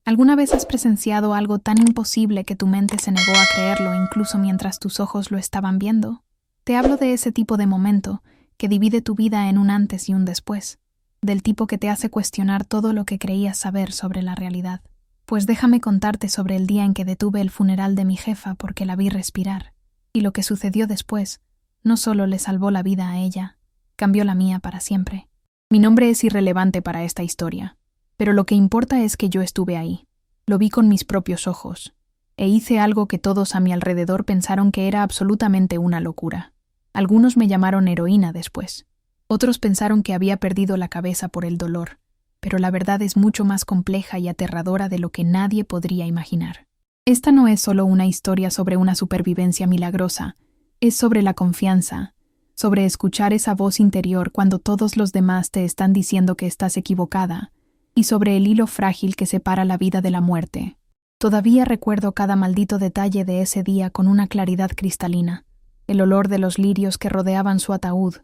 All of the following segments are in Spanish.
¿Alguna vez has presenciado algo tan imposible que tu mente se negó a creerlo incluso mientras tus ojos lo estaban viendo? Te hablo de ese tipo de momento que divide tu vida en un antes y un después, del tipo que te hace cuestionar todo lo que creías saber sobre la realidad. Pues déjame contarte sobre el día en que detuve el funeral de mi jefa porque la vi respirar, y lo que sucedió después no solo le salvó la vida a ella, cambió la mía para siempre. Mi nombre es irrelevante para esta historia, pero lo que importa es que yo estuve ahí, lo vi con mis propios ojos, e hice algo que todos a mi alrededor pensaron que era absolutamente una locura. Algunos me llamaron heroína después, otros pensaron que había perdido la cabeza por el dolor, pero la verdad es mucho más compleja y aterradora de lo que nadie podría imaginar. Esta no es solo una historia sobre una supervivencia milagrosa, es sobre la confianza, sobre escuchar esa voz interior cuando todos los demás te están diciendo que estás equivocada, y sobre el hilo frágil que separa la vida de la muerte. Todavía recuerdo cada maldito detalle de ese día con una claridad cristalina, el olor de los lirios que rodeaban su ataúd,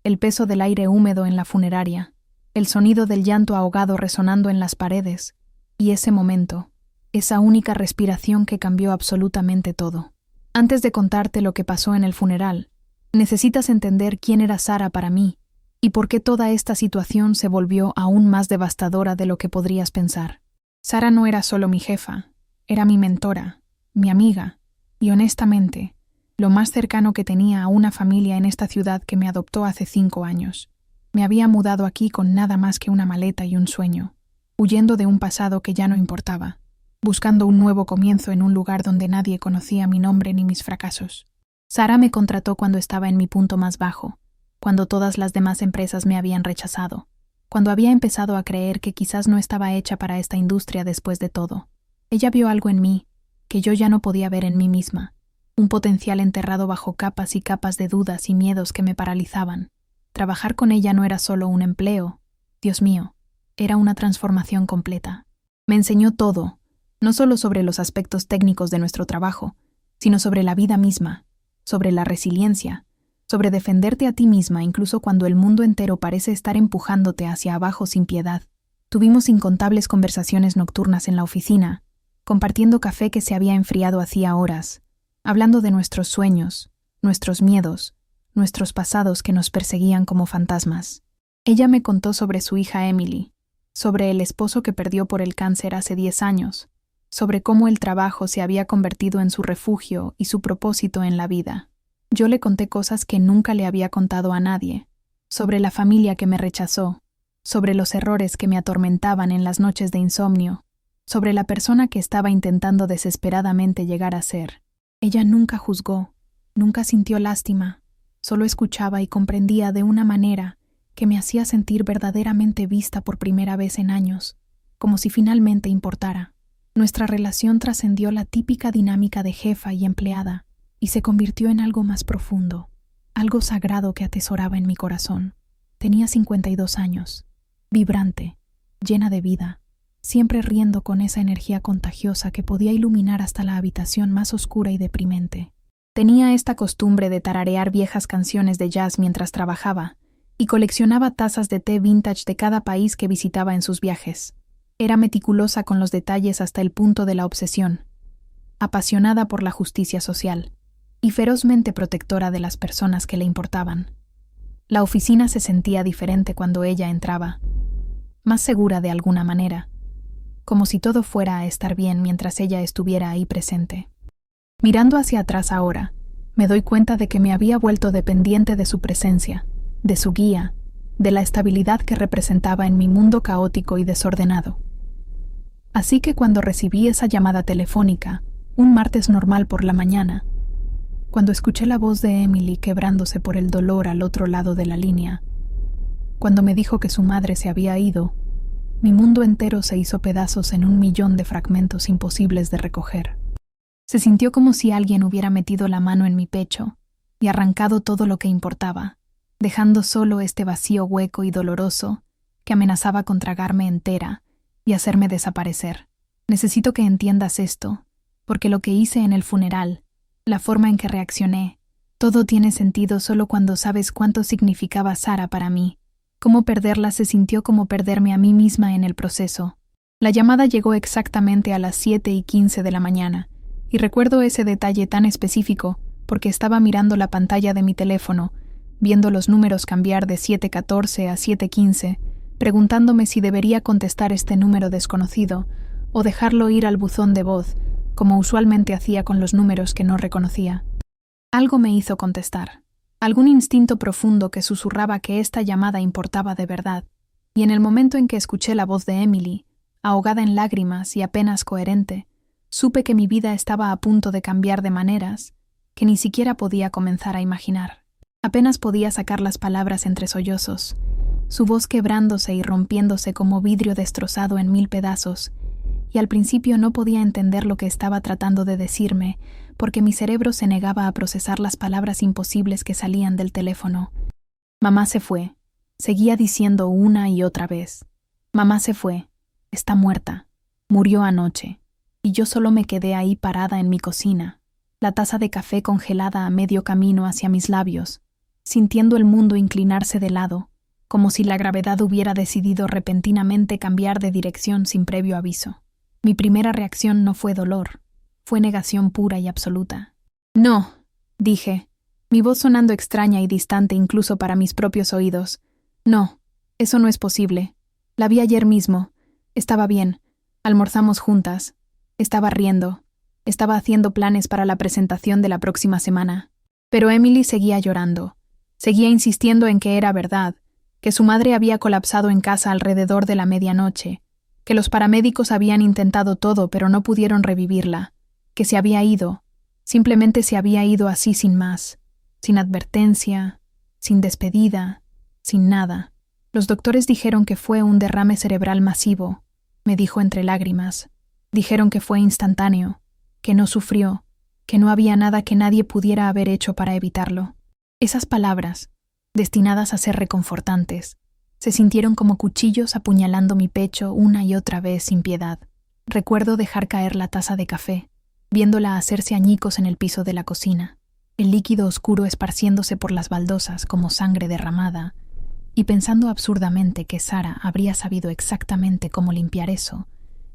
el peso del aire húmedo en la funeraria, el sonido del llanto ahogado resonando en las paredes, y ese momento, esa única respiración que cambió absolutamente todo. Antes de contarte lo que pasó en el funeral, necesitas entender quién era Sara para mí y por qué toda esta situación se volvió aún más devastadora de lo que podrías pensar. Sara no era solo mi jefa, era mi mentora, mi amiga, y honestamente, lo más cercano que tenía a una familia en esta ciudad que me adoptó hace 5 años. Me había mudado aquí con nada más que una maleta y un sueño, huyendo de un pasado que ya no importaba, buscando un nuevo comienzo en un lugar donde nadie conocía mi nombre ni mis fracasos. Sara me contrató cuando estaba en mi punto más bajo, cuando todas las demás empresas me habían rechazado, cuando había empezado a creer que quizás no estaba hecha para esta industria después de todo. Ella vio algo en mí que yo ya no podía ver en mí misma, un potencial enterrado bajo capas y capas de dudas y miedos que me paralizaban. Trabajar con ella no era solo un empleo, Dios mío, era una transformación completa. Me enseñó todo, no solo sobre los aspectos técnicos de nuestro trabajo, sino sobre la vida misma, sobre la resiliencia, sobre defenderte a ti misma incluso cuando el mundo entero parece estar empujándote hacia abajo sin piedad. Tuvimos incontables conversaciones nocturnas en la oficina, compartiendo café que se había enfriado hacía horas, hablando de nuestros sueños, nuestros miedos, nuestros pasados que nos perseguían como fantasmas. Ella me contó sobre su hija Emily, sobre el esposo que perdió por el cáncer hace 10 años, sobre cómo el trabajo se había convertido en su refugio y su propósito en la vida. Yo le conté cosas que nunca le había contado a nadie, sobre la familia que me rechazó, sobre los errores que me atormentaban en las noches de insomnio, sobre la persona que estaba intentando desesperadamente llegar a ser. Ella nunca juzgó, nunca sintió lástima, solo escuchaba y comprendía de una manera que me hacía sentir verdaderamente vista por primera vez en años, como si finalmente importara. Nuestra relación trascendió la típica dinámica de jefa y empleada y se convirtió en algo más profundo, algo sagrado que atesoraba en mi corazón. Tenía 52 años, vibrante, llena de vida, siempre riendo con esa energía contagiosa que podía iluminar hasta la habitación más oscura y deprimente. Tenía esta costumbre de tararear viejas canciones de jazz mientras trabajaba y coleccionaba tazas de té vintage de cada país que visitaba en sus viajes. Era meticulosa con los detalles hasta el punto de la obsesión, apasionada por la justicia social y ferozmente protectora de las personas que le importaban. La oficina se sentía diferente cuando ella entraba, más segura de alguna manera, como si todo fuera a estar bien mientras ella estuviera ahí presente. Mirando hacia atrás ahora, me doy cuenta de que me había vuelto dependiente de su presencia, de su guía, de la estabilidad que representaba en mi mundo caótico y desordenado. Así que cuando recibí esa llamada telefónica, un martes normal por la mañana, cuando escuché la voz de Emily quebrándose por el dolor al otro lado de la línea, cuando me dijo que su madre se había ido, mi mundo entero se hizo pedazos en 1.000.000 de fragmentos imposibles de recoger. Se sintió como si alguien hubiera metido la mano en mi pecho y arrancado todo lo que importaba, dejando solo este vacío hueco y doloroso que amenazaba con tragarme entera y hacerme desaparecer. Necesito que entiendas esto, porque lo que hice en el funeral, la forma en que reaccioné, todo tiene sentido solo cuando sabes cuánto significaba Sara para mí. Cómo perderla se sintió como perderme a mí misma en el proceso. La llamada llegó exactamente a las 7:15 de la mañana, y recuerdo ese detalle tan específico porque estaba mirando la pantalla de mi teléfono, viendo los números cambiar de 7:14 a 7:15, preguntándome si debería contestar este número desconocido o dejarlo ir al buzón de voz, como usualmente hacía con los números que no reconocía. Algo me hizo contestar, algún instinto profundo que susurraba que esta llamada importaba de verdad, y en el momento en que escuché la voz de Emily, ahogada en lágrimas y apenas coherente, supe que mi vida estaba a punto de cambiar de maneras que ni siquiera podía comenzar a imaginar. Apenas podía sacar las palabras entre sollozos, su voz quebrándose y rompiéndose como vidrio destrozado en 1000 pedazos, y al principio no podía entender lo que estaba tratando de decirme, porque mi cerebro se negaba a procesar las palabras imposibles que salían del teléfono. Mamá se fue, seguía diciendo una y otra vez. Mamá se fue, está muerta, murió anoche, y yo solo me quedé ahí parada en mi cocina, la taza de café congelada a medio camino hacia mis labios, sintiendo el mundo inclinarse de lado, como si la gravedad hubiera decidido repentinamente cambiar de dirección sin previo aviso. Mi primera reacción no fue dolor, fue negación pura y absoluta. No, dije, mi voz sonando extraña y distante incluso para mis propios oídos. No, eso no es posible. La vi ayer mismo. Estaba bien. Almorzamos juntas. Estaba riendo. Estaba haciendo planes para la presentación de la próxima semana. Pero Emily seguía llorando. Seguía insistiendo en que era verdad, que su madre había colapsado en casa alrededor de la medianoche, que los paramédicos habían intentado todo pero no pudieron revivirla, que se había ido, simplemente se había ido así sin más, sin advertencia, sin despedida, sin nada. Los doctores dijeron que fue un derrame cerebral masivo, me dijo entre lágrimas. Dijeron que fue instantáneo, que no sufrió, que no había nada que nadie pudiera haber hecho para evitarlo. Esas palabras, destinadas a ser reconfortantes, se sintieron como cuchillos apuñalando mi pecho una y otra vez sin piedad. Recuerdo dejar caer la taza de café, viéndola hacerse añicos en el piso de la cocina, el líquido oscuro esparciéndose por las baldosas como sangre derramada, y pensando absurdamente que Sara habría sabido exactamente cómo limpiar eso.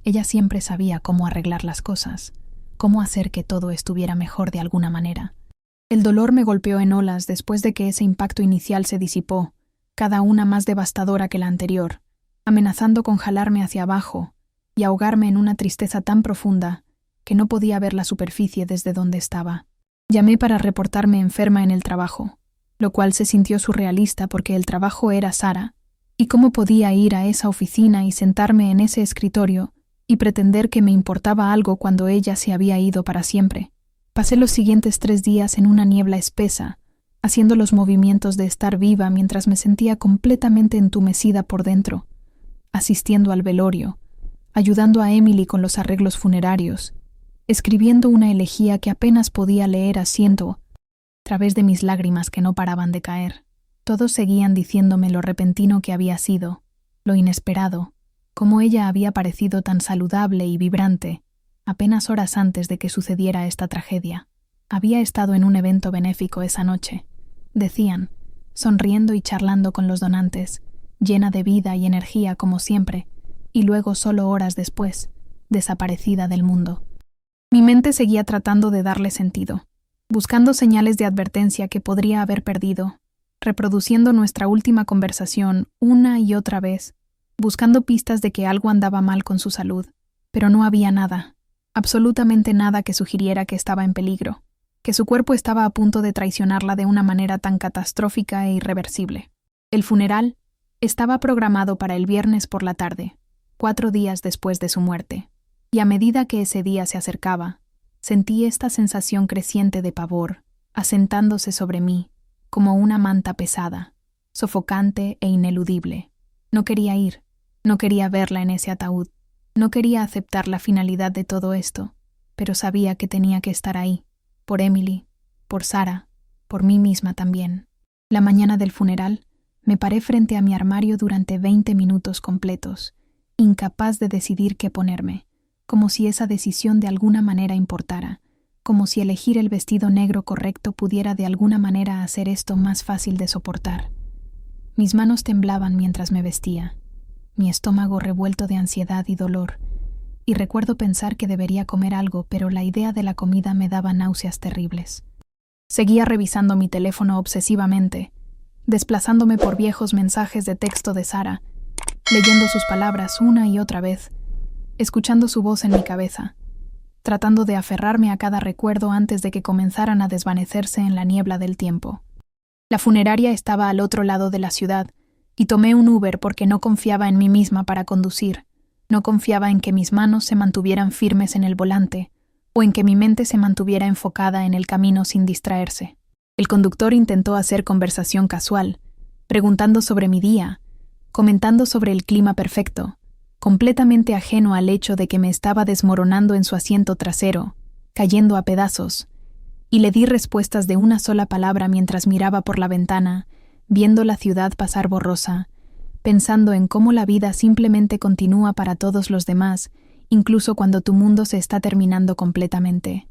Ella siempre sabía cómo arreglar las cosas, cómo hacer que todo estuviera mejor de alguna manera. El dolor me golpeó en olas después de que ese impacto inicial se disipó, cada una más devastadora que la anterior, amenazando con jalarme hacia abajo y ahogarme en una tristeza tan profunda que no podía ver la superficie desde donde estaba. Llamé para reportarme enferma en el trabajo, lo cual se sintió surrealista porque el trabajo era Sara, y cómo podía ir a esa oficina y sentarme en ese escritorio y pretender que me importaba algo cuando ella se había ido para siempre. Pasé los siguientes 3 días en una niebla espesa, haciendo los movimientos de estar viva mientras me sentía completamente entumecida por dentro, asistiendo al velorio, ayudando a Emily con los arreglos funerarios, escribiendo una elegía que apenas podía leer asiento a través de mis lágrimas que no paraban de caer. Todos seguían diciéndome lo repentino que había sido, lo inesperado, cómo ella había parecido tan saludable y vibrante apenas horas antes de que sucediera esta tragedia. Había estado en un evento benéfico esa noche, decían, sonriendo y charlando con los donantes, llena de vida y energía como siempre, y luego solo horas después, desaparecida del mundo. Mi mente seguía tratando de darle sentido, buscando señales de advertencia que podría haber perdido, reproduciendo nuestra última conversación una y otra vez, buscando pistas de que algo andaba mal con su salud, pero no había nada, absolutamente nada que sugiriera que estaba en peligro, que su cuerpo estaba a punto de traicionarla de una manera tan catastrófica e irreversible. El funeral estaba programado para el viernes por la tarde, 4 días después de su muerte, y a medida que ese día se acercaba, sentí esta sensación creciente de pavor, asentándose sobre mí, como una manta pesada, sofocante e ineludible. No quería ir, no quería verla en ese ataúd, no quería aceptar la finalidad de todo esto, pero sabía que tenía que estar ahí, por Emily, por Sara, por mí misma también. La mañana del funeral, me paré frente a mi armario durante 20 minutos completos, incapaz de decidir qué ponerme, como si esa decisión de alguna manera importara, como si elegir el vestido negro correcto pudiera de alguna manera hacer esto más fácil de soportar. Mis manos temblaban mientras me vestía. mi estómago revuelto de ansiedad y dolor, y recuerdo pensar que debería comer algo, pero la idea de la comida me daba náuseas terribles. Seguía revisando mi teléfono obsesivamente, desplazándome por viejos mensajes de texto de Sara, leyendo sus palabras una y otra vez, escuchando su voz en mi cabeza, tratando de aferrarme a cada recuerdo antes de que comenzaran a desvanecerse en la niebla del tiempo. La funeraria estaba al otro lado de la ciudad, y tomé un Uber porque no confiaba en mí misma para conducir, no confiaba en que mis manos se mantuvieran firmes en el volante, o en que mi mente se mantuviera enfocada en el camino sin distraerse. El conductor intentó hacer conversación casual, preguntando sobre mi día, comentando sobre el clima perfecto, completamente ajeno al hecho de que me estaba desmoronando en su asiento trasero, cayendo a pedazos, y le di respuestas de una sola palabra mientras miraba por la ventana, viendo la ciudad pasar borrosa, pensando en cómo la vida simplemente continúa para todos los demás, incluso cuando tu mundo se está terminando completamente.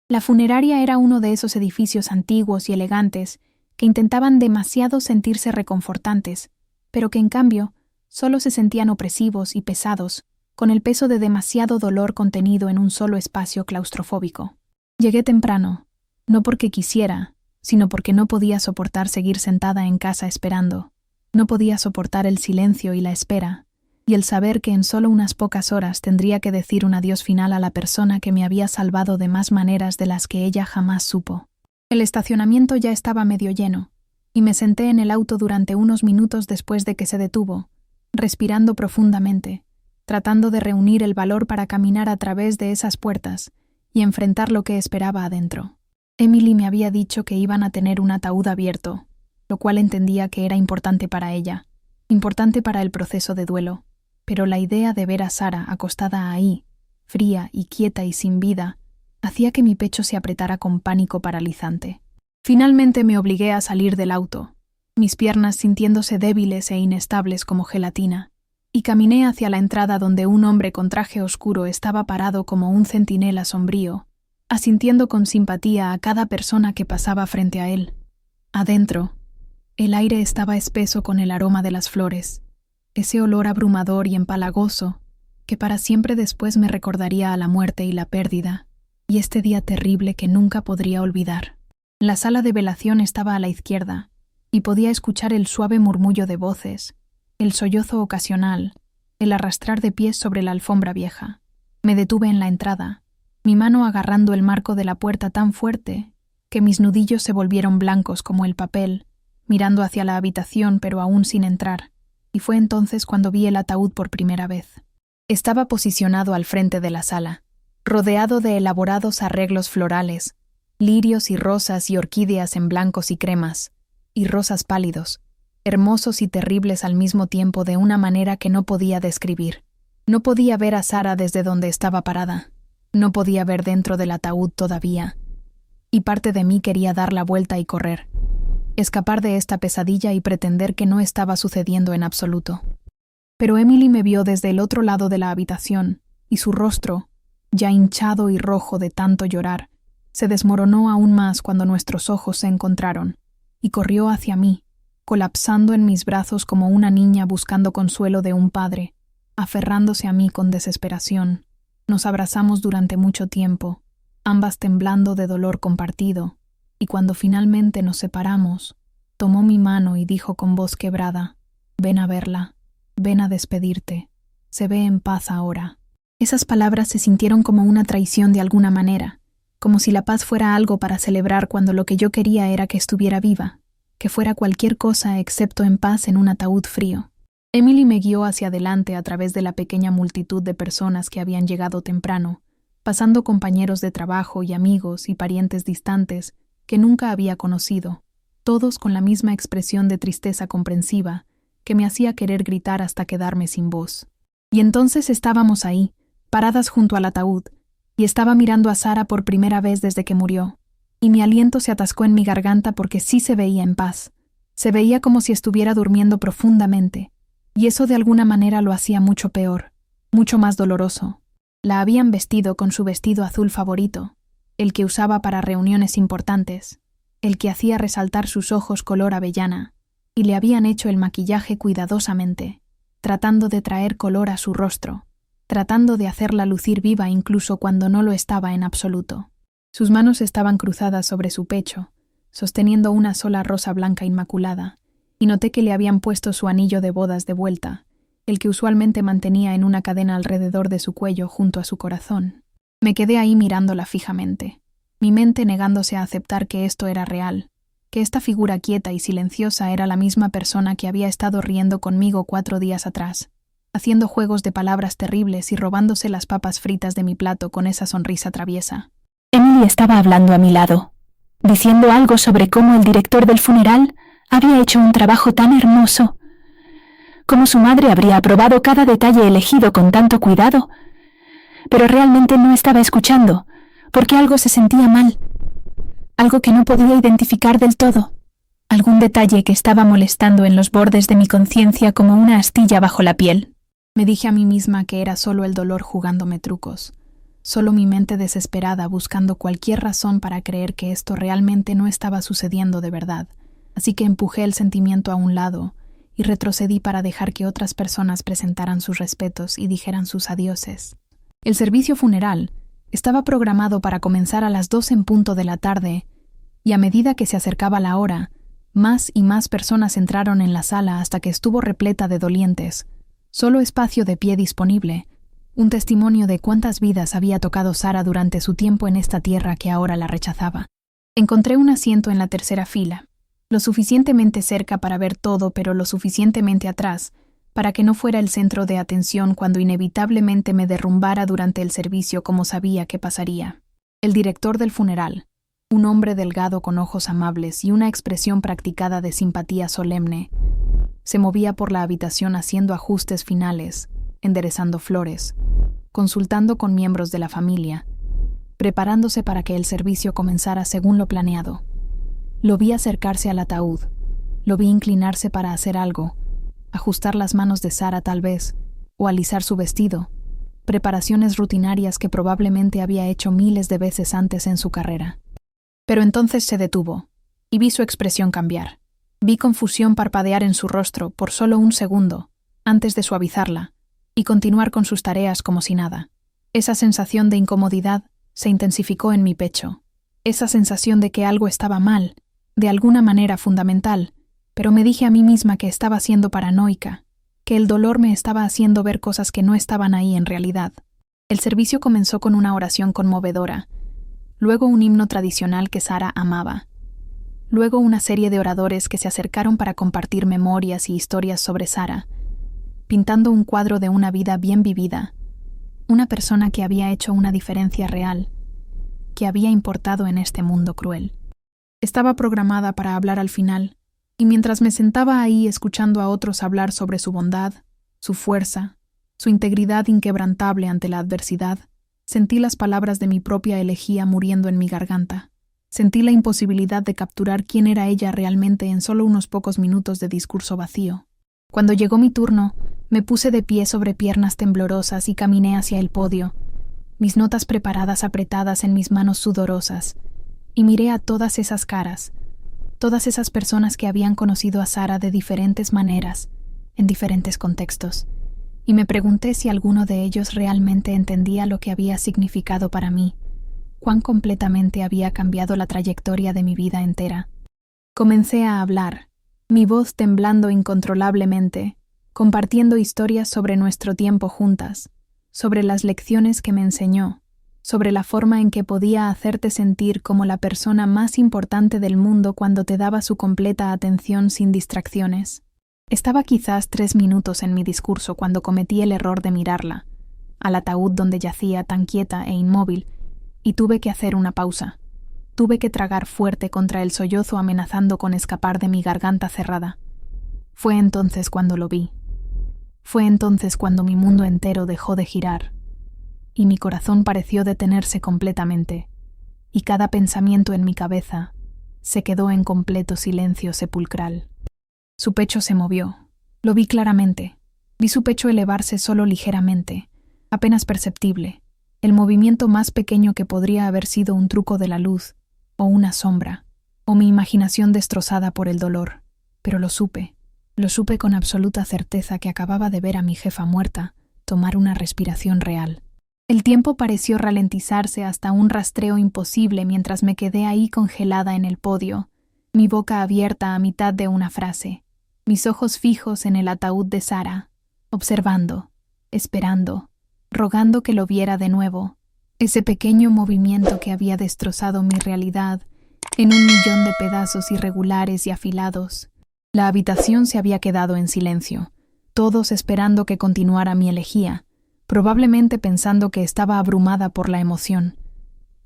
La funeraria era uno de esos edificios antiguos y elegantes que intentaban demasiado sentirse reconfortantes, pero que en cambio solo se sentían opresivos y pesados, con el peso de demasiado dolor contenido en un solo espacio claustrofóbico. Llegué temprano, no porque quisiera, sino porque no podía soportar seguir sentada en casa esperando. No podía soportar el silencio y la espera, y el saber que en solo unas pocas horas tendría que decir un adiós final a la persona que me había salvado de más maneras de las que ella jamás supo. El estacionamiento ya estaba medio lleno, y me senté en el auto durante unos minutos después de que se detuvo, respirando profundamente, tratando de reunir el valor para caminar a través de esas puertas y enfrentar lo que esperaba adentro. Emily me había dicho que iban a tener un ataúd abierto, lo cual entendía que era importante para ella, importante para el proceso de duelo, pero la idea de ver a Sara acostada ahí, fría y quieta y sin vida, hacía que mi pecho se apretara con pánico paralizante. Finalmente me obligué a salir del auto, mis piernas sintiéndose débiles e inestables como gelatina, y caminé hacia la entrada donde un hombre con traje oscuro estaba parado como un centinela sombrío, asintiendo con simpatía a cada persona que pasaba frente a él. Adentro, el aire estaba espeso con el aroma de las flores, ese olor abrumador y empalagoso que para siempre después me recordaría a la muerte y la pérdida, y este día terrible que nunca podría olvidar. La sala de velación estaba a la izquierda, y podía escuchar el suave murmullo de voces, el sollozo ocasional, el arrastrar de pies sobre la alfombra vieja. Me detuve en la entrada, mi mano agarrando el marco de la puerta tan fuerte que mis nudillos se volvieron blancos como el papel, mirando hacia la habitación pero aún sin entrar, y fue entonces cuando vi el ataúd por primera vez. Estaba posicionado al frente de la sala, rodeado de elaborados arreglos florales, lirios y rosas y orquídeas en blancos y cremas, y rosas pálidos, hermosos y terribles al mismo tiempo de una manera que no podía describir. No podía ver a Sara desde donde estaba parada, no podía ver dentro del ataúd todavía, y parte de mí quería dar la vuelta y correr, escapar de esta pesadilla y pretender que no estaba sucediendo en absoluto. Pero Emily me vio desde el otro lado de la habitación, y su rostro, ya hinchado y rojo de tanto llorar, se desmoronó aún más cuando nuestros ojos se encontraron, y corrió hacia mí, colapsando en mis brazos como una niña buscando consuelo de un padre, aferrándose a mí con desesperación. Nos abrazamos durante mucho tiempo, ambas temblando de dolor compartido, y cuando finalmente nos separamos, tomó mi mano y dijo con voz quebrada: «Ven a verla, ven a despedirte, se ve en paz ahora». Esas palabras se sintieron como una traición de alguna manera, como si la paz fuera algo para celebrar cuando lo que yo quería era que estuviera viva, que fuera cualquier cosa excepto en paz en un ataúd frío. Emily me guió hacia adelante a través de la pequeña multitud de personas que habían llegado temprano, pasando compañeros de trabajo y amigos y parientes distantes que nunca había conocido, todos con la misma expresión de tristeza comprensiva que me hacía querer gritar hasta quedarme sin voz. Y entonces estábamos ahí, paradas junto al ataúd, y estaba mirando a Sara por primera vez desde que murió, y mi aliento se atascó en mi garganta porque sí se veía en paz. Se veía como si estuviera durmiendo profundamente, y eso de alguna manera lo hacía mucho peor, mucho más doloroso. La habían vestido con su vestido azul favorito, el que usaba para reuniones importantes, el que hacía resaltar sus ojos color avellana, y le habían hecho el maquillaje cuidadosamente, tratando de traer color a su rostro, tratando de hacerla lucir viva incluso cuando no lo estaba en absoluto. Sus manos estaban cruzadas sobre su pecho, sosteniendo una sola rosa blanca inmaculada, y noté que le habían puesto su anillo de bodas de vuelta, el que usualmente mantenía en una cadena alrededor de su cuello junto a su corazón. Me quedé ahí mirándola fijamente, mi mente negándose a aceptar que esto era real, que esta figura quieta y silenciosa era la misma persona que había estado riendo conmigo 4 días atrás, haciendo juegos de palabras terribles y robándose las papas fritas de mi plato con esa sonrisa traviesa. Emily estaba hablando a mi lado, diciendo algo sobre cómo el director del funeral había hecho un trabajo tan hermoso, cómo su madre habría aprobado cada detalle elegido con tanto cuidado, pero realmente no estaba escuchando, porque algo se sentía mal, algo que no podía identificar del todo, algún detalle que estaba molestando en los bordes de mi conciencia como una astilla bajo la piel. Me dije a mí misma que era solo el dolor jugándome trucos, solo mi mente desesperada buscando cualquier razón para creer que esto realmente no estaba sucediendo de verdad, así que empujé el sentimiento a un lado y retrocedí para dejar que otras personas presentaran sus respetos y dijeran sus adioses. El servicio funeral estaba programado para comenzar a las 2 en punto de la tarde, y a medida que se acercaba la hora, más y más personas entraron en la sala hasta que estuvo repleta de dolientes. Solo espacio de pie disponible, un testimonio de cuántas vidas había tocado Sara durante su tiempo en esta tierra que ahora la rechazaba. Encontré un asiento en la tercera fila, lo suficientemente cerca para ver todo, pero lo suficientemente atrás para que no fuera el centro de atención cuando inevitablemente me derrumbara durante el servicio como sabía que pasaría. El director del funeral, un hombre delgado con ojos amables y una expresión practicada de simpatía solemne, se movía por la habitación haciendo ajustes finales, enderezando flores, consultando con miembros de la familia, preparándose para que el servicio comenzara según lo planeado. Lo vi acercarse al ataúd, lo vi inclinarse para hacer algo, ajustar las manos de Sara tal vez, o alisar su vestido, preparaciones rutinarias que probablemente había hecho miles de veces antes en su carrera. Pero entonces se detuvo, y vi su expresión cambiar. Vi confusión parpadear en su rostro por solo un segundo, antes de suavizarla, y continuar con sus tareas como si nada. Esa sensación de incomodidad se intensificó en mi pecho, esa sensación de que algo estaba mal, de alguna manera fundamental, pero me dije a mí misma que estaba siendo paranoica, que el dolor me estaba haciendo ver cosas que no estaban ahí en realidad. El servicio comenzó con una oración conmovedora, luego un himno tradicional que Sara amaba, luego una serie de oradores que se acercaron para compartir memorias y historias sobre Sara, pintando un cuadro de una vida bien vivida, una persona que había hecho una diferencia real, que había importado en este mundo cruel. Estaba programada para hablar al final, y mientras me sentaba ahí escuchando a otros hablar sobre su bondad, su fuerza, su integridad inquebrantable ante la adversidad, sentí las palabras de mi propia elegía muriendo en mi garganta. Sentí la imposibilidad de capturar quién era ella realmente en solo unos pocos minutos de discurso vacío. Cuando llegó mi turno, me puse de pie sobre piernas temblorosas y caminé hacia el podio, mis notas preparadas apretadas en mis manos sudorosas, y miré a todas esas caras, todas esas personas que habían conocido a Sara de diferentes maneras, en diferentes contextos, y me pregunté si alguno de ellos realmente entendía lo que había significado para mí, cuán completamente había cambiado la trayectoria de mi vida entera. Comencé a hablar, mi voz temblando incontrolablemente, compartiendo historias sobre nuestro tiempo juntas, sobre las lecciones que me enseñó, sobre la forma en que podía hacerte sentir como la persona más importante del mundo cuando te daba su completa atención sin distracciones. Estaba quizás 3 minutos en mi discurso cuando cometí el error de mirarla, al ataúd donde yacía tan quieta e inmóvil, y tuve que hacer una pausa. Tuve que tragar fuerte contra el sollozo amenazando con escapar de mi garganta cerrada. Fue entonces cuando lo vi. Fue entonces cuando mi mundo entero dejó de girar, y mi corazón pareció detenerse completamente, y cada pensamiento en mi cabeza se quedó en completo silencio sepulcral. Su pecho se movió. Lo vi claramente. Vi su pecho elevarse solo ligeramente, apenas perceptible, el movimiento más pequeño que podría haber sido un truco de la luz, o una sombra, o mi imaginación destrozada por el dolor, pero lo supe. Lo supe con absoluta certeza que acababa de ver a mi jefa muerta tomar una respiración real. El tiempo pareció ralentizarse hasta un rastreo imposible mientras me quedé ahí congelada en el podio, mi boca abierta a mitad de una frase, mis ojos fijos en el ataúd de Sara, observando, esperando, rogando que lo viera de nuevo, ese pequeño movimiento que había destrozado mi realidad en un millón de pedazos irregulares y afilados. La habitación se había quedado en silencio, todos esperando que continuara mi elegía, probablemente pensando que estaba abrumada por la emoción,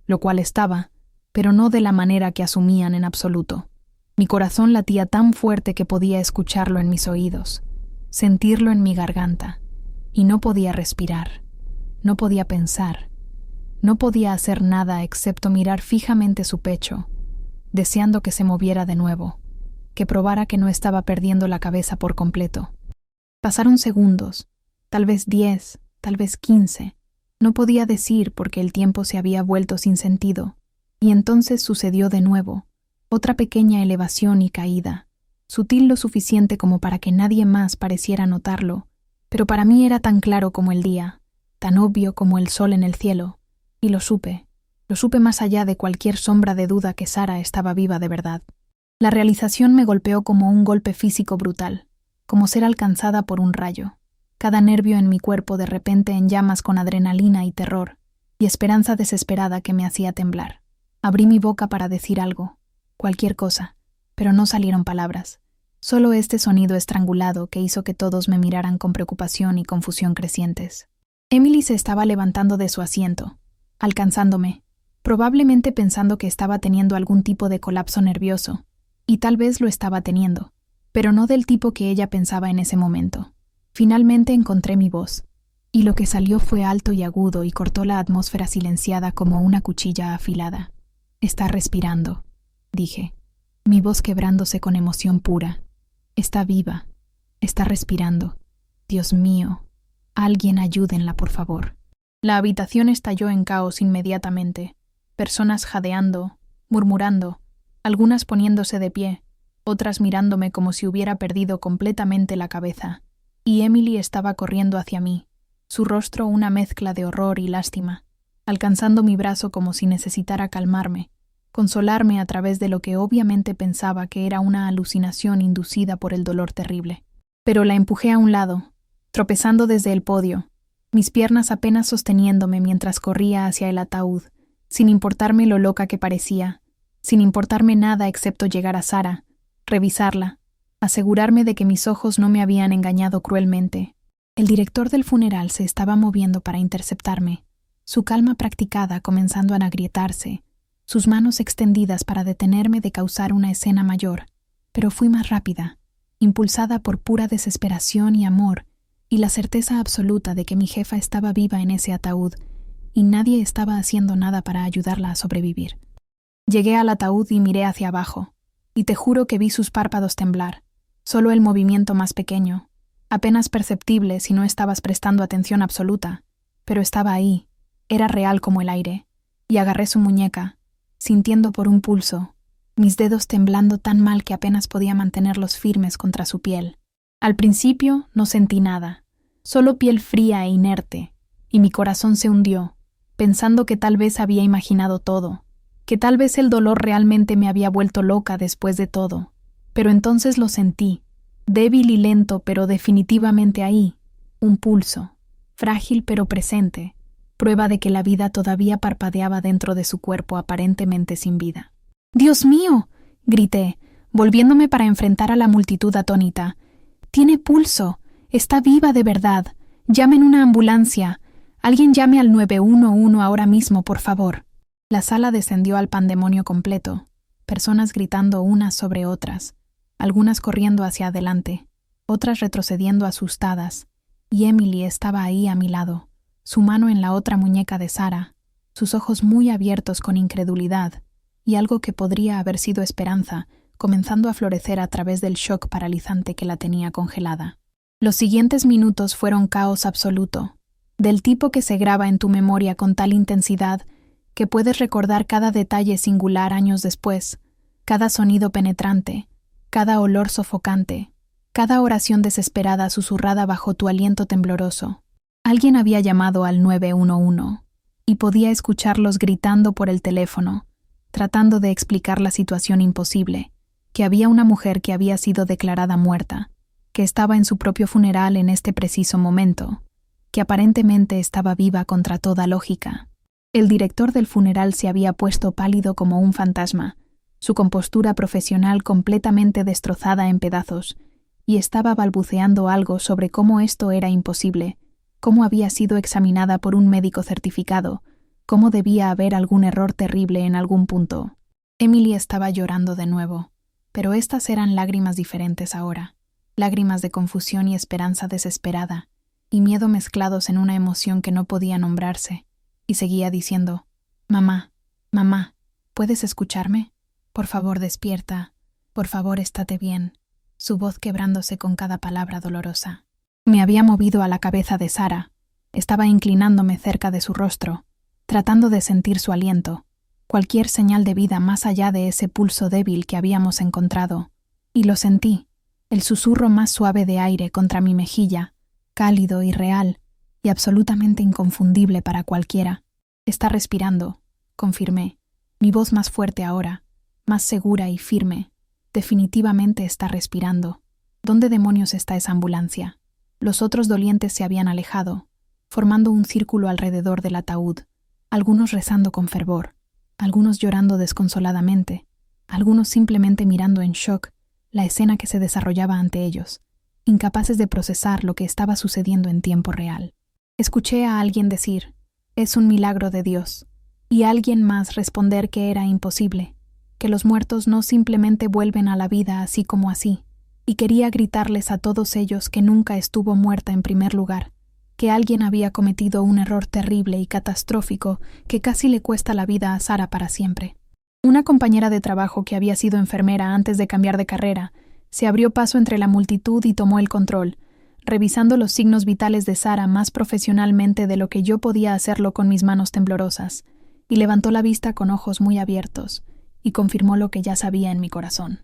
lo cual estaba, pero no de la manera que asumían en absoluto. Mi corazón latía tan fuerte que podía escucharlo en mis oídos, sentirlo en mi garganta, y no podía respirar, no podía pensar, no podía hacer nada excepto mirar fijamente su pecho, deseando que se moviera de nuevo, que probara que no estaba perdiendo la cabeza por completo. Pasaron segundos, tal vez 10, tal vez 15. No podía decir porque el tiempo se había vuelto sin sentido, y entonces sucedió de nuevo, otra pequeña elevación y caída, sutil lo suficiente como para que nadie más pareciera notarlo, pero para mí era tan claro como el día, tan obvio como el sol en el cielo, y lo supe más allá de cualquier sombra de duda que Sara estaba viva de verdad. La realización me golpeó como un golpe físico brutal, como ser alcanzada por un rayo, cada nervio en mi cuerpo de repente en llamas con adrenalina y terror, y esperanza desesperada que me hacía temblar. Abrí mi boca para decir algo, cualquier cosa, pero no salieron palabras, solo este sonido estrangulado que hizo que todos me miraran con preocupación y confusión crecientes. Emily se estaba levantando de su asiento, alcanzándome, probablemente pensando que estaba teniendo algún tipo de colapso nervioso, y tal vez lo estaba teniendo, pero no del tipo que ella pensaba en ese momento. Finalmente encontré mi voz, y lo que salió fue alto y agudo y cortó la atmósfera silenciada como una cuchilla afilada. «Está respirando», dije, mi voz quebrándose con emoción pura. «Está viva. Está respirando. Dios mío. Alguien ayúdenla, por favor». La habitación estalló en caos inmediatamente. Personas jadeando, murmurando, algunas poniéndose de pie, otras mirándome como si hubiera perdido completamente la cabeza. Y Emily estaba corriendo hacia mí, su rostro una mezcla de horror y lástima, alcanzando mi brazo como si necesitara calmarme, consolarme a través de lo que obviamente pensaba que era una alucinación inducida por el dolor terrible. Pero la empujé a un lado, tropezando desde el podio, mis piernas apenas sosteniéndome mientras corría hacia el ataúd, sin importarme lo loca que parecía, sin importarme nada excepto llegar a Sara, revisarla, asegurarme de que mis ojos no me habían engañado cruelmente. El director del funeral se estaba moviendo para interceptarme, su calma practicada comenzando a agrietarse, sus manos extendidas para detenerme de causar una escena mayor, pero fui más rápida, impulsada por pura desesperación y amor, y la certeza absoluta de que mi jefa estaba viva en ese ataúd, y nadie estaba haciendo nada para ayudarla a sobrevivir. Llegué al ataúd y miré hacia abajo, y te juro que vi sus párpados temblar, solo el movimiento más pequeño, apenas perceptible si no estabas prestando atención absoluta, pero estaba ahí, era real como el aire, y agarré su muñeca, sintiendo por un pulso, mis dedos temblando tan mal que apenas podía mantenerlos firmes contra su piel. Al principio no sentí nada, solo piel fría e inerte, y mi corazón se hundió, pensando que tal vez había imaginado todo, que tal vez el dolor realmente me había vuelto loca después de todo. Pero entonces lo sentí, débil y lento pero definitivamente ahí, un pulso, frágil pero presente, prueba de que la vida todavía parpadeaba dentro de su cuerpo aparentemente sin vida. «¡Dios mío!», grité, volviéndome para enfrentar a la multitud atónita. «Tiene pulso, está viva de verdad, llamen una ambulancia, alguien llame al 911 ahora mismo, por favor». La sala descendió al pandemonio completo, personas gritando unas sobre otras, algunas corriendo hacia adelante, otras retrocediendo asustadas, y Emily estaba ahí a mi lado, su mano en la otra muñeca de Sara, sus ojos muy abiertos con incredulidad, y algo que podría haber sido esperanza, comenzando a florecer a través del shock paralizante que la tenía congelada. Los siguientes minutos fueron caos absoluto, del tipo que se graba en tu memoria con tal intensidad que puedes recordar cada detalle singular años después, cada sonido penetrante, cada olor sofocante, cada oración desesperada susurrada bajo tu aliento tembloroso. Alguien había llamado al 911 y podía escucharlos gritando por el teléfono, tratando de explicar la situación imposible, que había una mujer que había sido declarada muerta, que estaba en su propio funeral en este preciso momento, que aparentemente estaba viva contra toda lógica. El director del funeral se había puesto pálido como un fantasma, su compostura profesional completamente destrozada en pedazos, y estaba balbuceando algo sobre cómo esto era imposible, cómo había sido examinada por un médico certificado, cómo debía haber algún error terrible en algún punto. Emily estaba llorando de nuevo, pero estas eran lágrimas diferentes ahora, lágrimas de confusión y esperanza desesperada, y miedo mezclados en una emoción que no podía nombrarse, y seguía diciendo: «Mamá, mamá, ¿puedes escucharme? Por favor, despierta. Por favor, estate bien», su voz quebrándose con cada palabra dolorosa. Me había movido a la cabeza de Sara. Estaba inclinándome cerca de su rostro, tratando de sentir su aliento, cualquier señal de vida más allá de ese pulso débil que habíamos encontrado. Y lo sentí, el susurro más suave de aire contra mi mejilla, cálido y real, y absolutamente inconfundible para cualquiera. «Está respirando», confirmé, mi voz más fuerte ahora, más segura y firme. «Definitivamente está respirando. ¿Dónde demonios está esa ambulancia?» Los otros dolientes se habían alejado, formando un círculo alrededor del ataúd, algunos rezando con fervor, algunos llorando desconsoladamente, algunos simplemente mirando en shock la escena que se desarrollaba ante ellos, incapaces de procesar lo que estaba sucediendo en tiempo real. Escuché a alguien decir: «Es un milagro de Dios», y a alguien más responder que era imposible, que los muertos no simplemente vuelven a la vida así como así, y quería gritarles a todos ellos que nunca estuvo muerta en primer lugar, que alguien había cometido un error terrible y catastrófico que casi le cuesta la vida a Sara para siempre. Una compañera de trabajo que había sido enfermera antes de cambiar de carrera se abrió paso entre la multitud y tomó el control, revisando los signos vitales de Sara más profesionalmente de lo que yo podía hacerlo con mis manos temblorosas, y levantó la vista con ojos muy abiertos, y confirmó lo que ya sabía en mi corazón.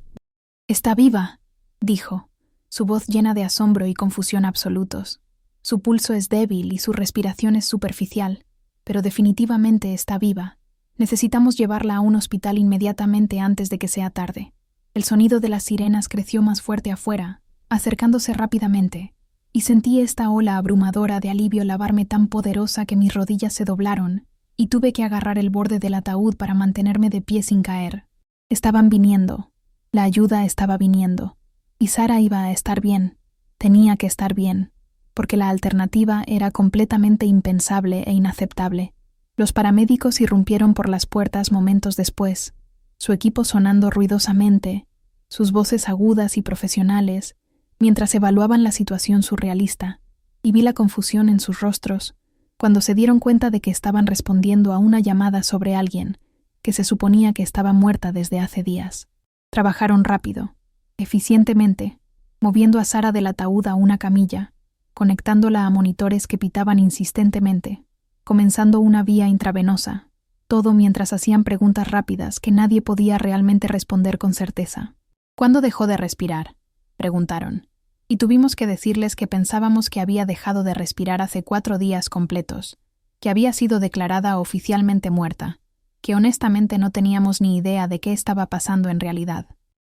«Está viva», dijo, su voz llena de asombro y confusión absolutos. «Su pulso es débil y su respiración es superficial, pero definitivamente está viva. Necesitamos llevarla a un hospital inmediatamente antes de que sea tarde». El sonido de las sirenas creció más fuerte afuera, acercándose rápidamente, y sentí esta ola abrumadora de alivio lavarme tan poderosa que mis rodillas se doblaron, y tuve que agarrar el borde del ataúd para mantenerme de pie sin caer. Estaban viniendo. La ayuda estaba viniendo. Y Sara iba a estar bien. Tenía que estar bien, porque la alternativa era completamente impensable e inaceptable. Los paramédicos irrumpieron por las puertas momentos después, su equipo sonando ruidosamente, sus voces agudas y profesionales, mientras evaluaban la situación surrealista, y vi la confusión en sus rostros cuando se dieron cuenta de que estaban respondiendo a una llamada sobre alguien que se suponía que estaba muerta desde hace días. Trabajaron rápido, eficientemente, moviendo a Sara del ataúd a una camilla, conectándola a monitores que pitaban insistentemente, comenzando una vía intravenosa, todo mientras hacían preguntas rápidas que nadie podía realmente responder con certeza. «¿Cuándo dejó de respirar?», preguntaron, y tuvimos que decirles que pensábamos que había dejado de respirar hace 4 días completos, que había sido declarada oficialmente muerta, que honestamente no teníamos ni idea de qué estaba pasando en realidad.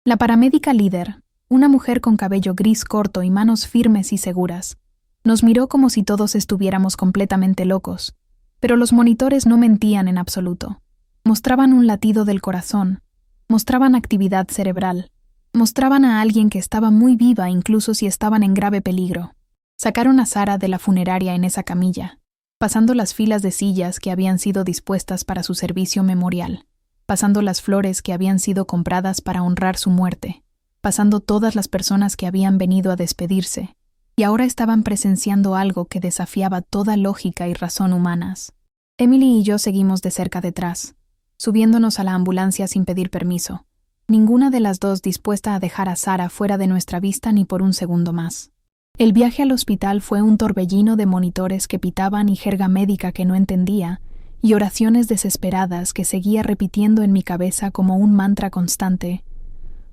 La paramédica líder, una mujer con cabello gris corto y manos firmes y seguras, nos miró como si todos estuviéramos completamente locos, pero los monitores no mentían en absoluto. Mostraban un latido del corazón, mostraban actividad cerebral, mostraban a alguien que estaba muy viva incluso si estaban en grave peligro. Sacaron a Sara de la funeraria en esa camilla, pasando las filas de sillas que habían sido dispuestas para su servicio memorial, pasando las flores que habían sido compradas para honrar su muerte, pasando todas las personas que habían venido a despedirse, y ahora estaban presenciando algo que desafiaba toda lógica y razón humanas. Emily y yo seguimos de cerca detrás, subiéndonos a la ambulancia sin pedir permiso, ninguna de las dos dispuesta a dejar a Sara fuera de nuestra vista ni por un segundo más. El viaje al hospital fue un torbellino de monitores que pitaban y jerga médica que no entendía, y oraciones desesperadas que seguía repitiendo en mi cabeza como un mantra constante: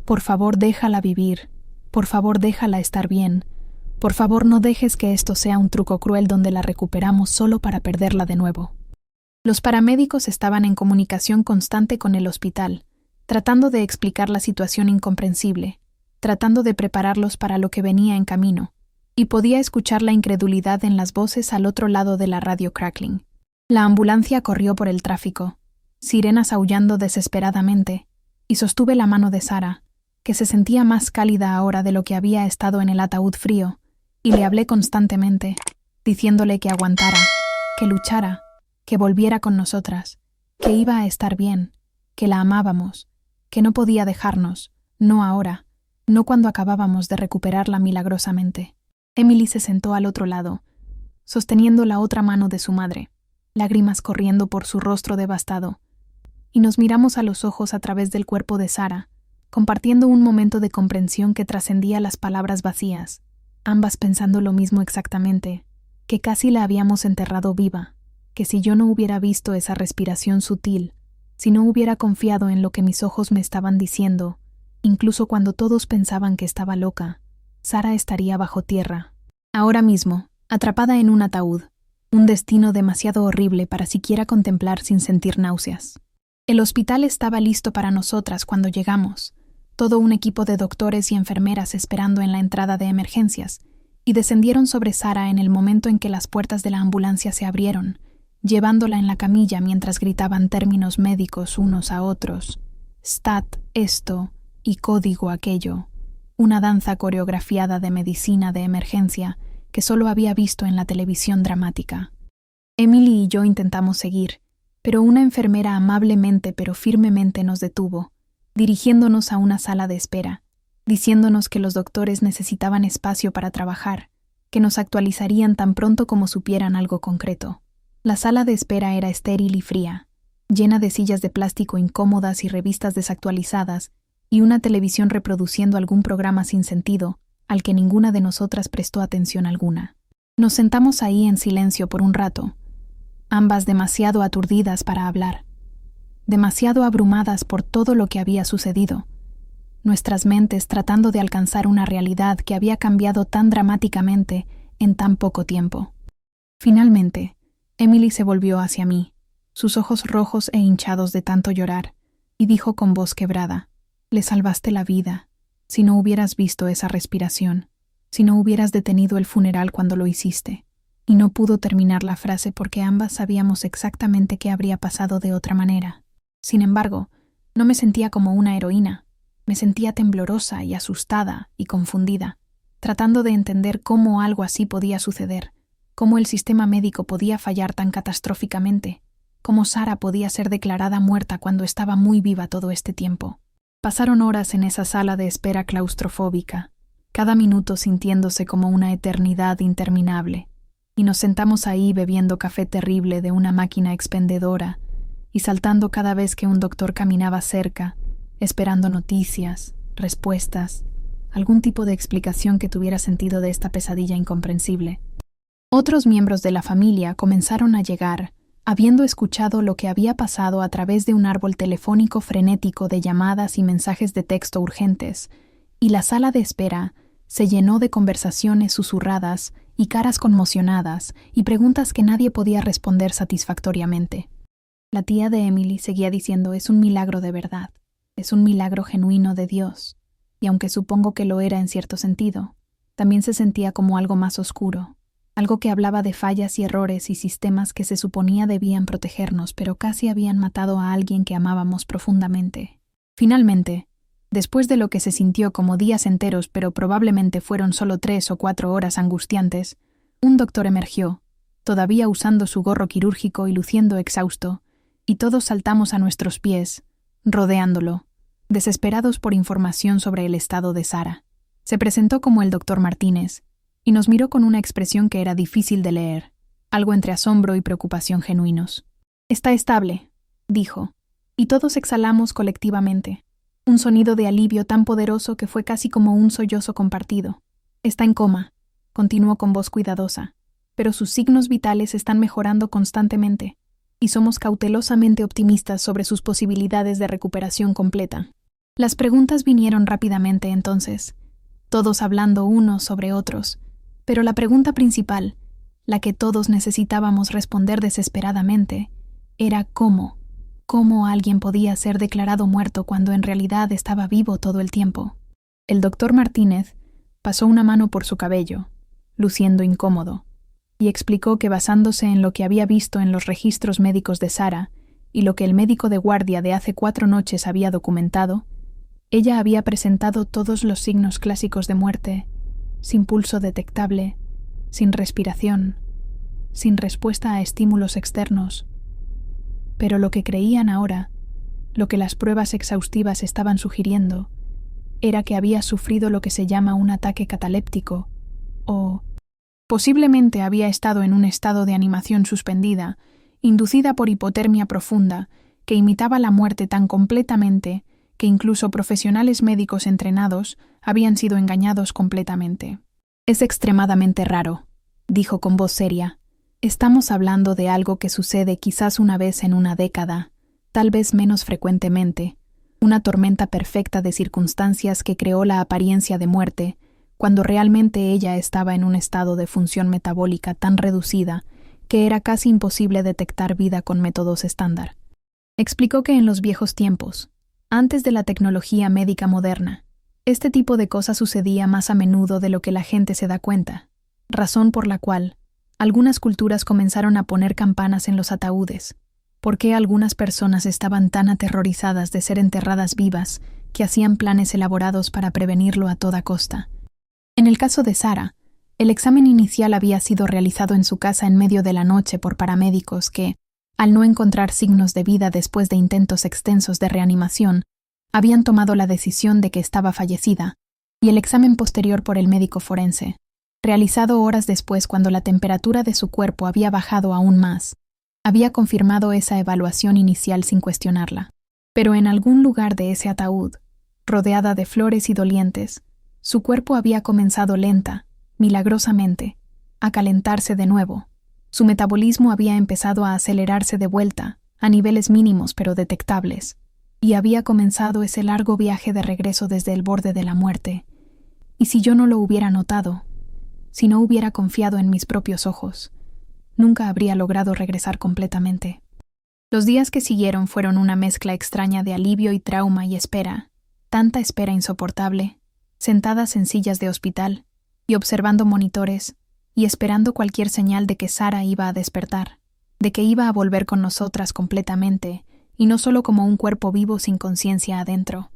«Por favor, déjala vivir. Por favor, déjala estar bien. Por favor, no dejes que esto sea un truco cruel donde la recuperamos solo para perderla de nuevo. Los paramédicos estaban en comunicación constante con el hospital, tratando de explicar la situación incomprensible, tratando de prepararlos para lo que venía en camino, y podía escuchar la incredulidad en las voces al otro lado de la radio crackling. La ambulancia corrió por el tráfico, sirenas aullando desesperadamente, y sostuve la mano de Sara, que se sentía más cálida ahora de lo que había estado en el ataúd frío, y le hablé constantemente, diciéndole que aguantara, que luchara, que volviera con nosotras, que iba a estar bien, que la amábamos, que no podía dejarnos, no ahora, no cuando acabábamos de recuperarla milagrosamente. Emily se sentó al otro lado, sosteniendo la otra mano de su madre, lágrimas corriendo por su rostro devastado, y nos miramos a los ojos a través del cuerpo de Sara, compartiendo un momento de comprensión que trascendía las palabras vacías, ambas pensando lo mismo exactamente, que casi la habíamos enterrado viva, que si yo no hubiera visto esa respiración sutil, si no hubiera confiado en lo que mis ojos me estaban diciendo, incluso cuando todos pensaban que estaba loca, Sara estaría bajo tierra, ahora mismo, atrapada en un ataúd, un destino demasiado horrible para siquiera contemplar sin sentir náuseas. El hospital estaba listo para nosotras cuando llegamos, todo un equipo de doctores y enfermeras esperando en la entrada de emergencias, y descendieron sobre Sara en el momento en que las puertas de la ambulancia se abrieron, llevándola en la camilla mientras gritaban términos médicos unos a otros, stat esto y código aquello, una danza coreografiada de medicina de emergencia que solo había visto en la televisión dramática. Emily y yo intentamos seguir, pero una enfermera amablemente pero firmemente nos detuvo, dirigiéndonos a una sala de espera, diciéndonos que los doctores necesitaban espacio para trabajar, que nos actualizarían tan pronto como supieran algo concreto. La sala de espera era estéril y fría, llena de sillas de plástico incómodas y revistas desactualizadas, y una televisión reproduciendo algún programa sin sentido, al que ninguna de nosotras prestó atención alguna. Nos sentamos ahí en silencio por un rato, ambas demasiado aturdidas para hablar, demasiado abrumadas por todo lo que había sucedido, nuestras mentes tratando de alcanzar una realidad que había cambiado tan dramáticamente en tan poco tiempo. Finalmente, Emily se volvió hacia mí, sus ojos rojos e hinchados de tanto llorar, y dijo con voz quebrada, «Le salvaste la vida. Si no hubieras visto esa respiración, si no hubieras detenido el funeral cuando lo hiciste». Y no pudo terminar la frase porque ambas sabíamos exactamente qué habría pasado de otra manera. Sin embargo, no me sentía como una heroína. Me sentía temblorosa y asustada y confundida, tratando de entender cómo algo así podía suceder, cómo el sistema médico podía fallar tan catastróficamente, cómo Sara podía ser declarada muerta cuando estaba muy viva todo este tiempo. Pasaron horas en esa sala de espera claustrofóbica, cada minuto sintiéndose como una eternidad interminable, y nos sentamos ahí bebiendo café terrible de una máquina expendedora y saltando cada vez que un doctor caminaba cerca, esperando noticias, respuestas, algún tipo de explicación que tuviera sentido de esta pesadilla incomprensible. Otros miembros de la familia comenzaron a llegar, habiendo escuchado lo que había pasado a través de un árbol telefónico frenético de llamadas y mensajes de texto urgentes, y la sala de espera se llenó de conversaciones susurradas y caras conmocionadas y preguntas que nadie podía responder satisfactoriamente. La tía de Emily seguía diciendo: «Es un milagro de verdad, es un milagro genuino de Dios», y aunque supongo que lo era en cierto sentido, también se sentía como algo más oscuro, algo que hablaba de fallas y errores y sistemas que se suponía debían protegernos, pero casi habían matado a alguien que amábamos profundamente. Finalmente, después de lo que se sintió como días enteros, pero probablemente fueron solo 3 o 4 horas angustiantes, un doctor emergió, todavía usando su gorro quirúrgico y luciendo exhausto, y todos saltamos a nuestros pies, rodeándolo, desesperados por información sobre el estado de Sara. Se presentó como el doctor Martínez, y nos miró con una expresión que era difícil de leer, algo entre asombro y preocupación genuinos. «Está estable», dijo, y todos exhalamos colectivamente, un sonido de alivio tan poderoso que fue casi como un sollozo compartido. «Está en coma», continuó con voz cuidadosa, «pero sus signos vitales están mejorando constantemente, y somos cautelosamente optimistas sobre sus posibilidades de recuperación completa». Las preguntas vinieron rápidamente entonces. todos hablando unos sobre otros, pero la pregunta principal, la que todos necesitábamos responder desesperadamente, era cómo alguien podía ser declarado muerto cuando en realidad estaba vivo todo el tiempo. El doctor Martínez pasó una mano por su cabello, luciendo incómodo, y explicó que basándose en lo que había visto en los registros médicos de Sara y lo que el médico de guardia de hace 4 noches había documentado, ella había presentado todos los signos clásicos de muerte, sin pulso detectable, sin respiración, sin respuesta a estímulos externos. Pero lo que creían ahora, lo que las pruebas exhaustivas estaban sugiriendo, era que había sufrido lo que se llama un ataque cataléptico, o posiblemente había estado en un estado de animación suspendida, inducida por hipotermia profunda, que imitaba la muerte tan completamente que incluso profesionales médicos entrenados habían sido engañados completamente. «Es extremadamente raro», dijo con voz seria. «Estamos hablando de algo que sucede quizás una vez en una década, tal vez menos frecuentemente, una tormenta perfecta de circunstancias que creó la apariencia de muerte, cuando realmente ella estaba en un estado de función metabólica tan reducida que era casi imposible detectar vida con métodos estándar». Explicó que en los viejos tiempos, antes de la tecnología médica moderna, este tipo de cosas sucedía más a menudo de lo que la gente se da cuenta, razón por la cual algunas culturas comenzaron a poner campanas en los ataúdes, porque algunas personas estaban tan aterrorizadas de ser enterradas vivas que hacían planes elaborados para prevenirlo a toda costa. En el caso de Sara, el examen inicial había sido realizado en su casa en medio de la noche por paramédicos que, al no encontrar signos de vida después de intentos extensos de reanimación, habían tomado la decisión de que estaba fallecida, y el examen posterior por el médico forense, realizado horas después cuando la temperatura de su cuerpo había bajado aún más, había confirmado esa evaluación inicial sin cuestionarla. Pero en algún lugar de ese ataúd, rodeada de flores y dolientes, su cuerpo había comenzado lenta, milagrosamente, a calentarse de nuevo. Su metabolismo había empezado a acelerarse de vuelta, a niveles mínimos pero detectables, y había comenzado ese largo viaje de regreso desde el borde de la muerte. Y si yo no lo hubiera notado, si no hubiera confiado en mis propios ojos, nunca habría logrado regresar completamente. Los días que siguieron fueron una mezcla extraña de alivio y trauma y espera, tanta espera insoportable, sentadas en sillas de hospital y observando monitores y esperando cualquier señal de que Sara iba a despertar, de que iba a volver con nosotras completamente y no solo como un cuerpo vivo sin conciencia adentro.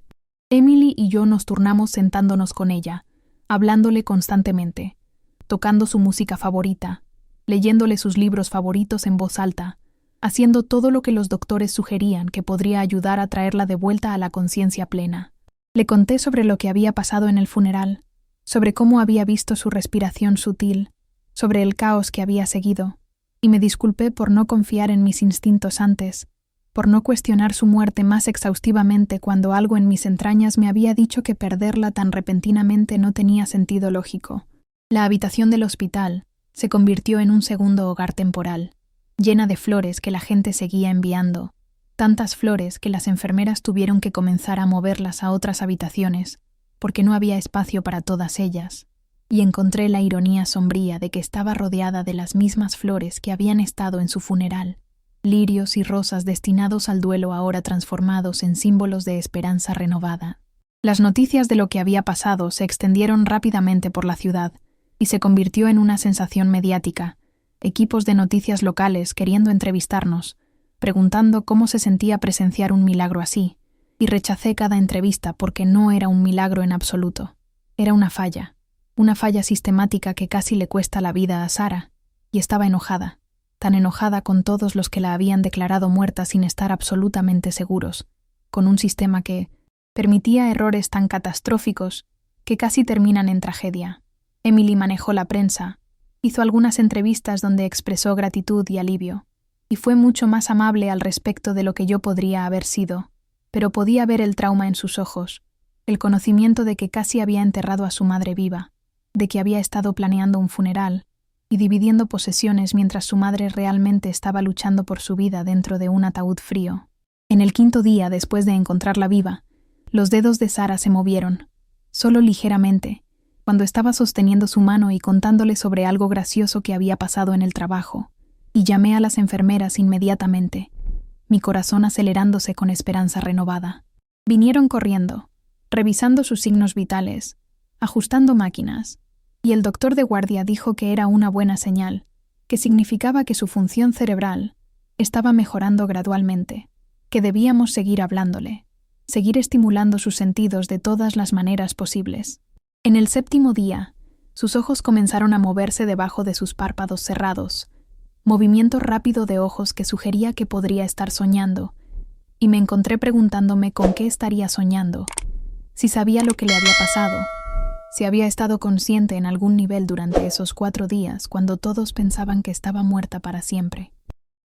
Emily y yo nos turnamos sentándonos con ella, hablándole constantemente, tocando su música favorita, leyéndole sus libros favoritos en voz alta, haciendo todo lo que los doctores sugerían que podría ayudar a traerla de vuelta a la conciencia plena. Le conté sobre lo que había pasado en el funeral, sobre cómo había visto su respiración sutil, sobre el caos que había seguido, y me disculpé por no confiar en mis instintos antes, por no cuestionar su muerte más exhaustivamente cuando algo en mis entrañas me había dicho que perderla tan repentinamente no tenía sentido lógico. La habitación del hospital se convirtió en un segundo hogar temporal, llena de flores que la gente seguía enviando, tantas flores que las enfermeras tuvieron que comenzar a moverlas a otras habitaciones, porque no había espacio para todas ellas, y encontré la ironía sombría de que estaba rodeada de las mismas flores que habían estado en su funeral, lirios y rosas destinados al duelo ahora transformados en símbolos de esperanza renovada. Las noticias de lo que había pasado se extendieron rápidamente por la ciudad y se convirtió en una sensación mediática, equipos de noticias locales queriendo entrevistarnos, preguntando cómo se sentía presenciar un milagro así, y rechacé cada entrevista porque no era un milagro en absoluto. Era una falla sistemática que casi le cuesta la vida a Sara, y estaba enojada, tan enojada con todos los que la habían declarado muerta sin estar absolutamente seguros, con un sistema que permitía errores tan catastróficos que casi terminan en tragedia. Emily manejó la prensa, hizo algunas entrevistas donde expresó gratitud y alivio, y fue mucho más amable al respecto de lo que yo podría haber sido, pero podía ver el trauma en sus ojos, el conocimiento de que casi había enterrado a su madre viva, de que había estado planeando un funeral y dividiendo posesiones mientras su madre realmente estaba luchando por su vida dentro de un ataúd frío. En el 5.º día después de encontrarla viva, los dedos de Sara se movieron, solo ligeramente, cuando estaba sosteniendo su mano y contándole sobre algo gracioso que había pasado en el trabajo, y llamé a las enfermeras inmediatamente, mi corazón acelerándose con esperanza renovada. Vinieron corriendo, revisando sus signos vitales, ajustando máquinas, y el doctor de guardia dijo que era una buena señal, que significaba que su función cerebral estaba mejorando gradualmente, que debíamos seguir hablándole, seguir estimulando sus sentidos de todas las maneras posibles. En el 7º día, sus ojos comenzaron a moverse debajo de sus párpados cerrados, movimiento rápido de ojos que sugería que podría estar soñando, y me encontré preguntándome con qué estaría soñando, si sabía lo que le había pasado, si había estado consciente en algún nivel durante esos 4 días cuando todos pensaban que estaba muerta para siempre.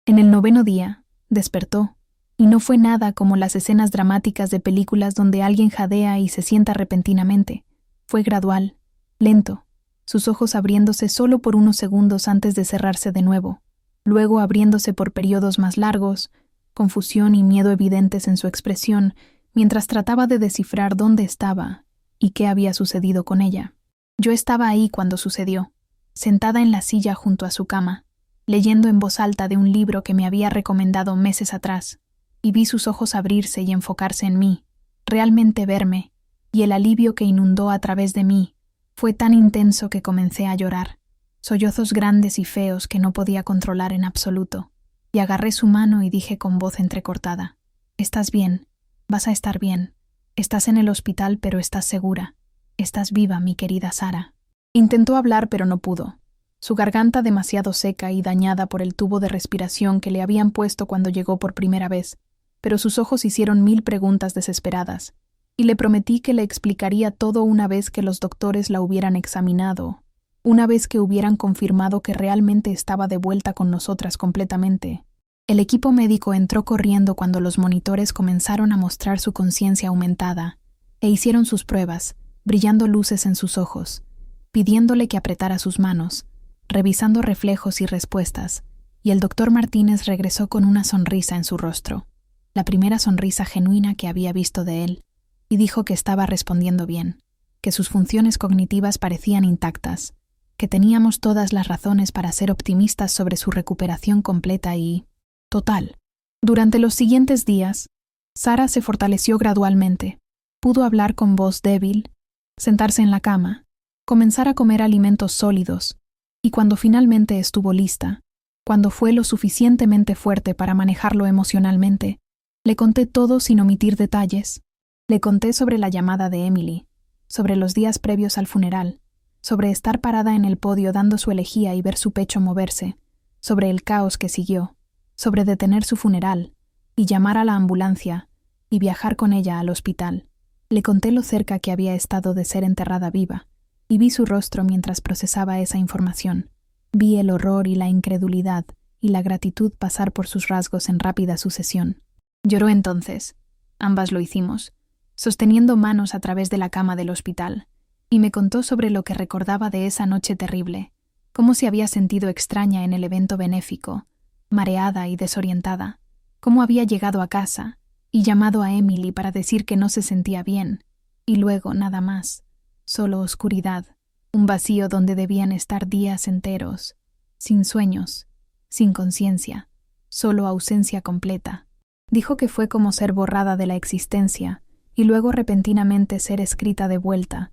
En el 9º día, despertó, y no fue nada como las escenas dramáticas de películas donde alguien jadea y se sienta repentinamente. Fue gradual, lento, sus ojos abriéndose solo por unos segundos antes de cerrarse de nuevo, luego abriéndose por periodos más largos, confusión y miedo evidentes en su expresión, mientras trataba de descifrar dónde estaba y qué había sucedido con ella. Yo estaba ahí cuando sucedió, sentada en la silla junto a su cama, leyendo en voz alta de un libro que me había recomendado meses atrás, y vi sus ojos abrirse y enfocarse en mí, realmente verme, y el alivio que inundó a través de mí fue tan intenso que comencé a llorar, sollozos grandes y feos que no podía controlar en absoluto, y agarré su mano y dije con voz entrecortada: «Estás bien, vas a estar bien, estás en el hospital pero estás segura, estás viva, mi querida Sara». Intentó hablar pero no pudo, su garganta demasiado seca y dañada por el tubo de respiración que le habían puesto cuando llegó por primera vez, pero sus ojos hicieron 1000 preguntas desesperadas, y le prometí que le explicaría todo una vez que los doctores la hubieran examinado, una vez que hubieran confirmado que realmente estaba de vuelta con nosotras completamente. El equipo médico entró corriendo cuando los monitores comenzaron a mostrar su conciencia aumentada, e hicieron sus pruebas, brillando luces en sus ojos, pidiéndole que apretara sus manos, revisando reflejos y respuestas, y el doctor Martínez regresó con una sonrisa en su rostro, la primera sonrisa genuina que había visto de él, y dijo que estaba respondiendo bien, que sus funciones cognitivas parecían intactas, que teníamos todas las razones para ser optimistas sobre su recuperación completa y total. Durante los siguientes días, Sara se fortaleció gradualmente, pudo hablar con voz débil, sentarse en la cama, comenzar a comer alimentos sólidos, y cuando finalmente estuvo lista, cuando fue lo suficientemente fuerte para manejarlo emocionalmente, le conté todo sin omitir detalles. Le conté sobre la llamada de Emily, sobre los días previos al funeral, sobre estar parada en el podio dando su elegía y ver su pecho moverse, sobre el caos que siguió, sobre detener su funeral, y llamar a la ambulancia, y viajar con ella al hospital. Le conté lo cerca que había estado de ser enterrada viva, y vi su rostro mientras procesaba esa información. Vi el horror y la incredulidad y la gratitud pasar por sus rasgos en rápida sucesión. Lloró entonces. Ambas lo hicimos, sosteniendo manos a través de la cama del hospital, y me contó sobre lo que recordaba de esa noche terrible, cómo se había sentido extraña en el evento benéfico, mareada y desorientada, cómo había llegado a casa y llamado a Emily para decir que no se sentía bien, y luego nada más, solo oscuridad, un vacío donde debían estar días enteros, sin sueños, sin conciencia, solo ausencia completa. Dijo que fue como ser borrada de la existencia, y luego repentinamente ser escrita de vuelta,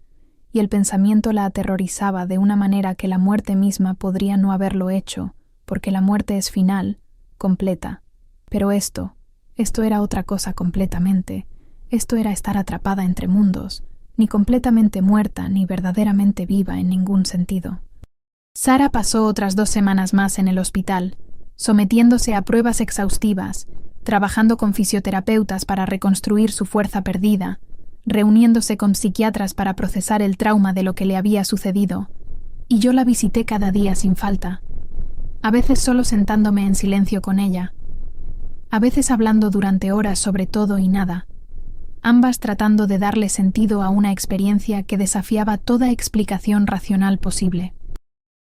y el pensamiento la aterrorizaba de una manera que la muerte misma podría no haberlo hecho, porque la muerte es final, completa. Pero esto era otra cosa completamente. Esto era estar atrapada entre mundos, ni completamente muerta ni verdaderamente viva en ningún sentido. Sara pasó otras 2 semanas más en el hospital, sometiéndose a pruebas exhaustivas, trabajando con fisioterapeutas para reconstruir su fuerza perdida, reuniéndose con psiquiatras para procesar el trauma de lo que le había sucedido, y yo la visité cada día sin falta, a veces solo sentándome en silencio con ella, a veces hablando durante horas sobre todo y nada, ambas tratando de darle sentido a una experiencia que desafiaba toda explicación racional posible.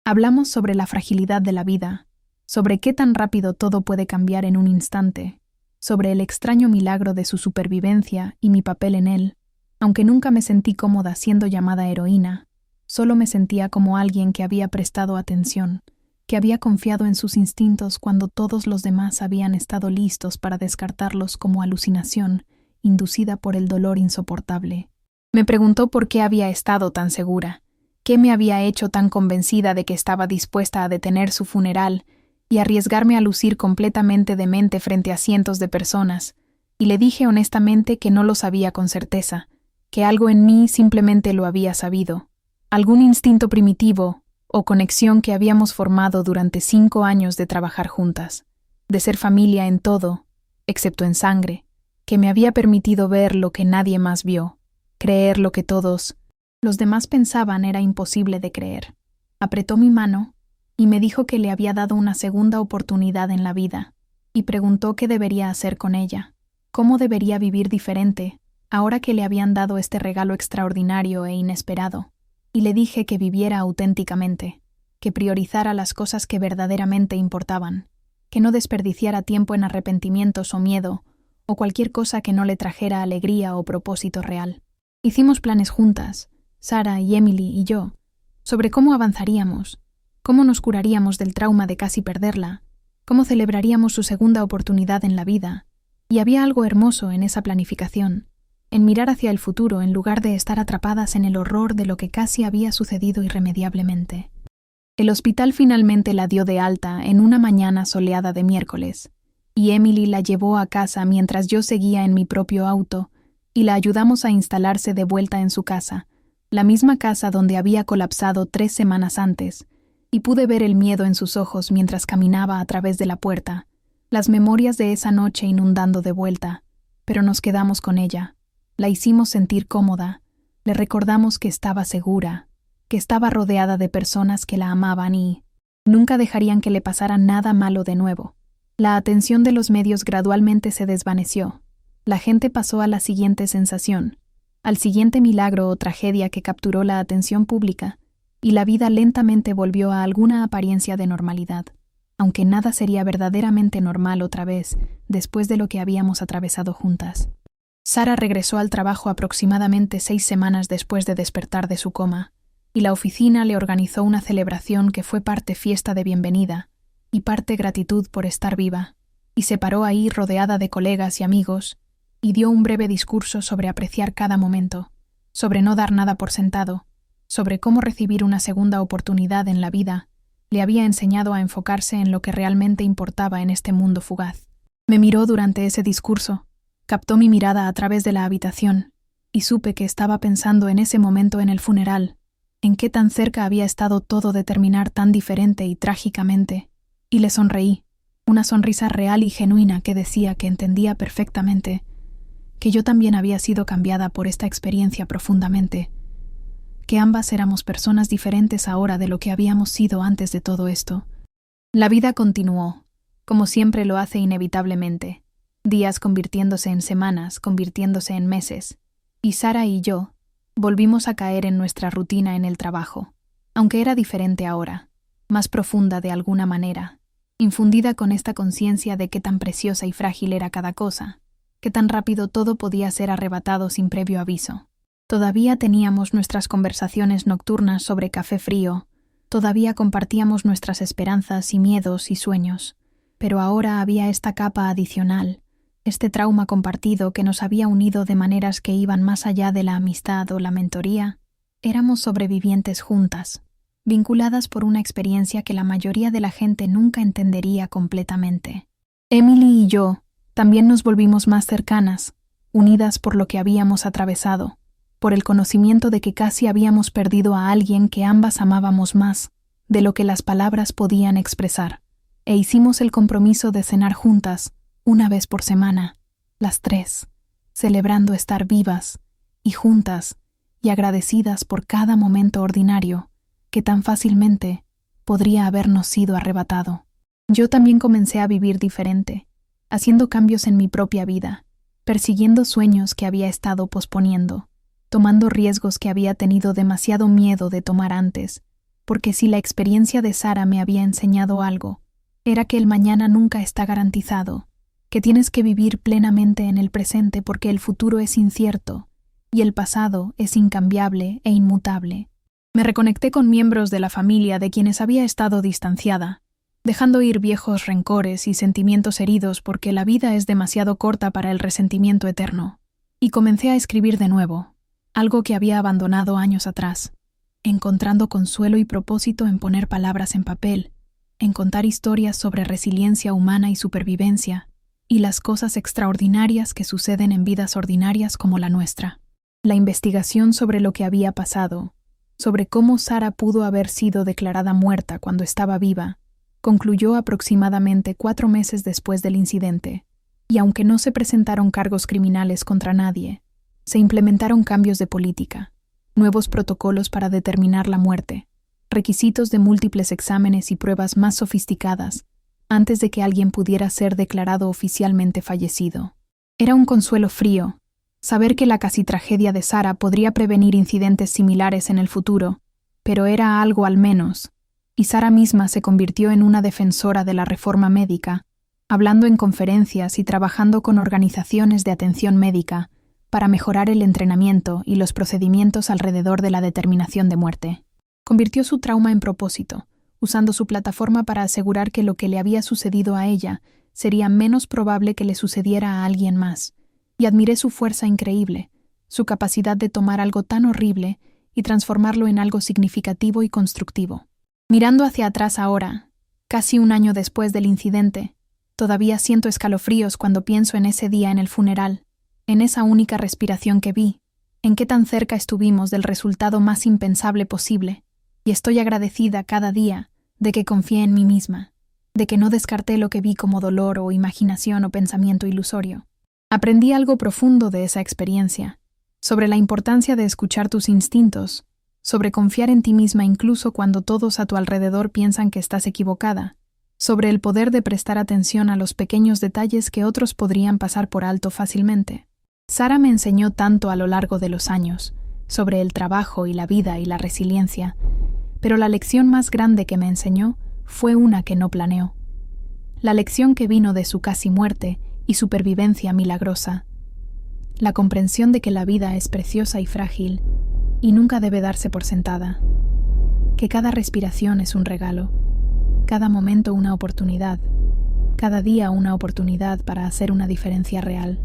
Hablamos sobre la fragilidad de la vida, sobre qué tan rápido todo puede cambiar en un instante, sobre el extraño milagro de su supervivencia y mi papel en él, aunque nunca me sentí cómoda siendo llamada heroína, Solo me sentía como alguien que había prestado atención, que había confiado en sus instintos cuando todos los demás habían estado listos para descartarlos como alucinación, inducida por el dolor insoportable. Me preguntó por qué había estado tan segura, qué me había hecho tan convencida de que estaba dispuesta a detener su funeral y arriesgarme a lucir completamente demente frente a cientos de personas, y le dije honestamente que no lo sabía con certeza, que algo en mí simplemente lo había sabido, algún instinto primitivo o conexión que habíamos formado durante 5 años de trabajar juntas, de ser familia en todo, excepto en sangre, que me había permitido ver lo que nadie más vio, creer lo que todos los demás pensaban era imposible de creer. Apretó mi mano y me dijo que le había dado una segunda oportunidad en la vida, y preguntó qué debería hacer con ella, cómo debería vivir diferente, ahora que le habían dado este regalo extraordinario e inesperado. Y le dije que viviera auténticamente, que priorizara las cosas que verdaderamente importaban, que no desperdiciara tiempo en arrepentimientos o miedo, o cualquier cosa que no le trajera alegría o propósito real. Hicimos planes juntas, Sara y Emily y yo, sobre cómo avanzaríamos, cómo nos curaríamos del trauma de casi perderla, cómo celebraríamos su segunda oportunidad en la vida, y había algo hermoso en esa planificación, en mirar hacia el futuro en lugar de estar atrapadas en el horror de lo que casi había sucedido irremediablemente. El hospital finalmente la dio de alta en una mañana soleada de miércoles, y Emily la llevó a casa mientras yo seguía en mi propio auto, y la ayudamos a instalarse de vuelta en su casa, la misma casa donde había colapsado 3 semanas antes, y pude ver el miedo en sus ojos mientras caminaba a través de la puerta, las memorias de esa noche inundando de vuelta, pero nos quedamos con ella. La hicimos sentir cómoda, le recordamos que estaba segura, que estaba rodeada de personas que la amaban y nunca dejarían que le pasara nada malo de nuevo. La atención de los medios gradualmente se desvaneció. La gente pasó a la siguiente sensación, al siguiente milagro o tragedia que capturó la atención pública, y la vida lentamente volvió a alguna apariencia de normalidad, aunque nada sería verdaderamente normal otra vez después de lo que habíamos atravesado juntas. Sara regresó al trabajo aproximadamente 6 semanas después de despertar de su coma, y la oficina le organizó una celebración que fue parte fiesta de bienvenida y parte gratitud por estar viva, y se paró ahí rodeada de colegas y amigos, y dio un breve discurso sobre apreciar cada momento, sobre no dar nada por sentado, sobre cómo recibir una segunda oportunidad en la vida. Le había enseñado a enfocarse en lo que realmente importaba en este mundo fugaz. Me miró durante ese discurso, captó mi mirada a través de la habitación, y supe que estaba pensando en ese momento en el funeral, en qué tan cerca había estado todo de terminar tan diferente y trágicamente, y le sonreí, una sonrisa real y genuina que decía que entendía perfectamente, que yo también había sido cambiada por esta experiencia profundamente, que ambas éramos personas diferentes ahora de lo que habíamos sido antes de todo esto. La vida continuó, como siempre lo hace inevitablemente, días convirtiéndose en semanas, convirtiéndose en meses, y Sara y yo volvimos a caer en nuestra rutina en el trabajo, aunque era diferente ahora, más profunda de alguna manera, infundida con esta conciencia de qué tan preciosa y frágil era cada cosa, qué tan rápido todo podía ser arrebatado sin previo aviso. Todavía teníamos nuestras conversaciones nocturnas sobre café frío, todavía compartíamos nuestras esperanzas y miedos y sueños, pero ahora había esta capa adicional, este trauma compartido que nos había unido de maneras que iban más allá de la amistad o la mentoría. Éramos sobrevivientes juntas, vinculadas por una experiencia que la mayoría de la gente nunca entendería completamente. Emily y yo también nos volvimos más cercanas, unidas por lo que habíamos atravesado, por el conocimiento de que casi habíamos perdido a alguien que ambas amábamos más de lo que las palabras podían expresar, e hicimos el compromiso de cenar juntas, una vez por semana, las 3, celebrando estar vivas y juntas y agradecidas por cada momento ordinario que tan fácilmente podría habernos sido arrebatado. Yo también comencé a vivir diferente, haciendo cambios en mi propia vida, persiguiendo sueños que había estado posponiendo, tomando riesgos que había tenido demasiado miedo de tomar antes, porque si la experiencia de Sara me había enseñado algo, era que el mañana nunca está garantizado, que tienes que vivir plenamente en el presente porque el futuro es incierto y el pasado es incambiable e inmutable. Me reconecté con miembros de la familia de quienes había estado distanciada, dejando ir viejos rencores y sentimientos heridos porque la vida es demasiado corta para el resentimiento eterno. Y comencé a escribir de nuevo, algo que había abandonado años atrás, encontrando consuelo y propósito en poner palabras en papel, en contar historias sobre resiliencia humana y supervivencia, y las cosas extraordinarias que suceden en vidas ordinarias como la nuestra. La investigación sobre lo que había pasado, sobre cómo Sara pudo haber sido declarada muerta cuando estaba viva, concluyó aproximadamente 4 meses después del incidente, y aunque no se presentaron cargos criminales contra nadie, se implementaron cambios de política, nuevos protocolos para determinar la muerte, requisitos de múltiples exámenes y pruebas más sofisticadas antes de que alguien pudiera ser declarado oficialmente fallecido. Era un consuelo frío saber que la casi tragedia de Sara podría prevenir incidentes similares en el futuro, pero era algo al menos, y Sara misma se convirtió en una defensora de la reforma médica, hablando en conferencias y trabajando con organizaciones de atención médica para mejorar el entrenamiento y los procedimientos alrededor de la determinación de muerte. Convirtió su trauma en propósito, usando su plataforma para asegurar que lo que le había sucedido a ella sería menos probable que le sucediera a alguien más, y admiré su fuerza increíble, su capacidad de tomar algo tan horrible y transformarlo en algo significativo y constructivo. Mirando hacia atrás ahora, casi un año después del incidente, todavía siento escalofríos cuando pienso en ese día en el funeral, en esa única respiración que vi, en qué tan cerca estuvimos del resultado más impensable posible, y estoy agradecida cada día de que confié en mí misma, de que no descarté lo que vi como dolor o imaginación o pensamiento ilusorio. Aprendí algo profundo de esa experiencia, sobre la importancia de escuchar tus instintos, sobre confiar en ti misma incluso cuando todos a tu alrededor piensan que estás equivocada, sobre el poder de prestar atención a los pequeños detalles que otros podrían pasar por alto fácilmente. Sara me enseñó tanto a lo largo de los años, sobre el trabajo y la vida y la resiliencia, pero la lección más grande que me enseñó fue una que no planeó. La lección que vino de su casi muerte y supervivencia milagrosa. La comprensión de que la vida es preciosa y frágil y nunca debe darse por sentada. Que cada respiración es un regalo, cada momento una oportunidad, cada día una oportunidad para hacer una diferencia real.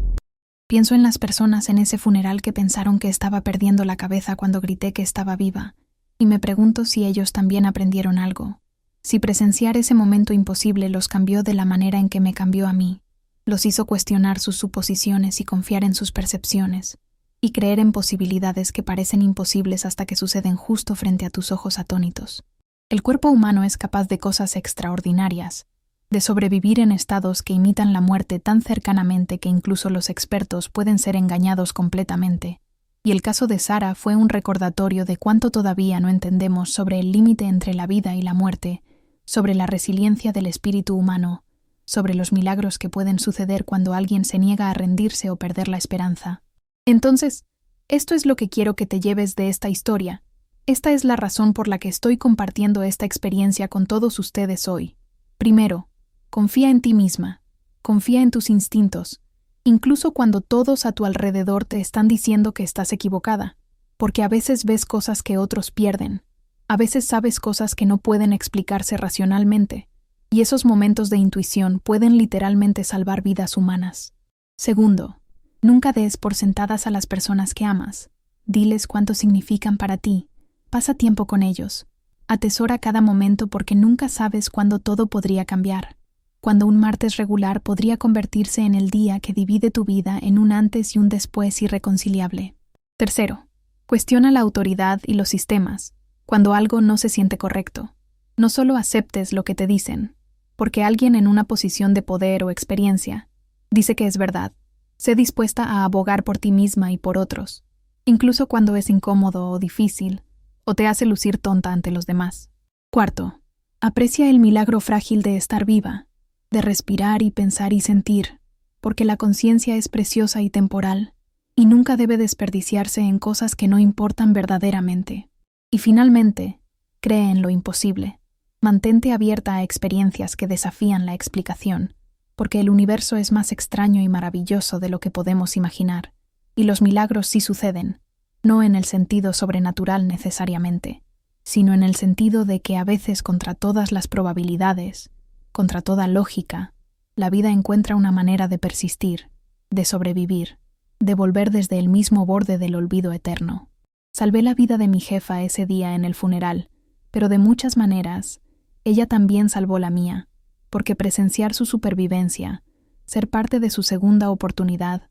Pienso en las personas en ese funeral que pensaron que estaba perdiendo la cabeza cuando grité que estaba viva, y me pregunto si ellos también aprendieron algo, si presenciar ese momento imposible los cambió de la manera en que me cambió a mí, los hizo cuestionar sus suposiciones y confiar en sus percepciones, y creer en posibilidades que parecen imposibles hasta que suceden justo frente a tus ojos atónitos. El cuerpo humano es capaz de cosas extraordinarias, de sobrevivir en estados que imitan la muerte tan cercanamente que incluso los expertos pueden ser engañados completamente. Y el caso de Sara fue un recordatorio de cuánto todavía no entendemos sobre el límite entre la vida y la muerte, sobre la resiliencia del espíritu humano, sobre los milagros que pueden suceder cuando alguien se niega a rendirse o perder la esperanza. Entonces, esto es lo que quiero que te lleves de esta historia. Esta es la razón por la que estoy compartiendo esta experiencia con todos ustedes hoy. Primero, confía en ti misma, confía en tus instintos, incluso cuando todos a tu alrededor te están diciendo que estás equivocada, porque a veces ves cosas que otros pierden, a veces sabes cosas que no pueden explicarse racionalmente, y esos momentos de intuición pueden literalmente salvar vidas humanas. Segundo, nunca des por sentadas a las personas que amas, diles cuánto significan para ti, pasa tiempo con ellos, atesora cada momento porque nunca sabes cuándo todo podría cambiar. Cuando un martes regular podría convertirse en el día que divide tu vida en un antes y un después irreconciliable. Tercero, cuestiona la autoridad y los sistemas, cuando algo no se siente correcto. No solo aceptes lo que te dicen, porque alguien en una posición de poder o experiencia dice que es verdad. Sé dispuesta a abogar por ti misma y por otros, incluso cuando es incómodo o difícil, o te hace lucir tonta ante los demás. Cuarto, aprecia el milagro frágil de estar viva, de respirar y pensar y sentir, porque la conciencia es preciosa y temporal, y nunca debe desperdiciarse en cosas que no importan verdaderamente. Y finalmente, cree en lo imposible. Mantente abierta a experiencias que desafían la explicación, porque el universo es más extraño y maravilloso de lo que podemos imaginar, y los milagros sí suceden, no en el sentido sobrenatural necesariamente, sino en el sentido de que a veces contra todas las probabilidades, contra toda lógica, la vida encuentra una manera de persistir, de sobrevivir, de volver desde el mismo borde del olvido eterno. Salvé la vida de mi jefa ese día en el funeral, pero de muchas maneras, ella también salvó la mía, porque presenciar su supervivencia, ser parte de su segunda oportunidad,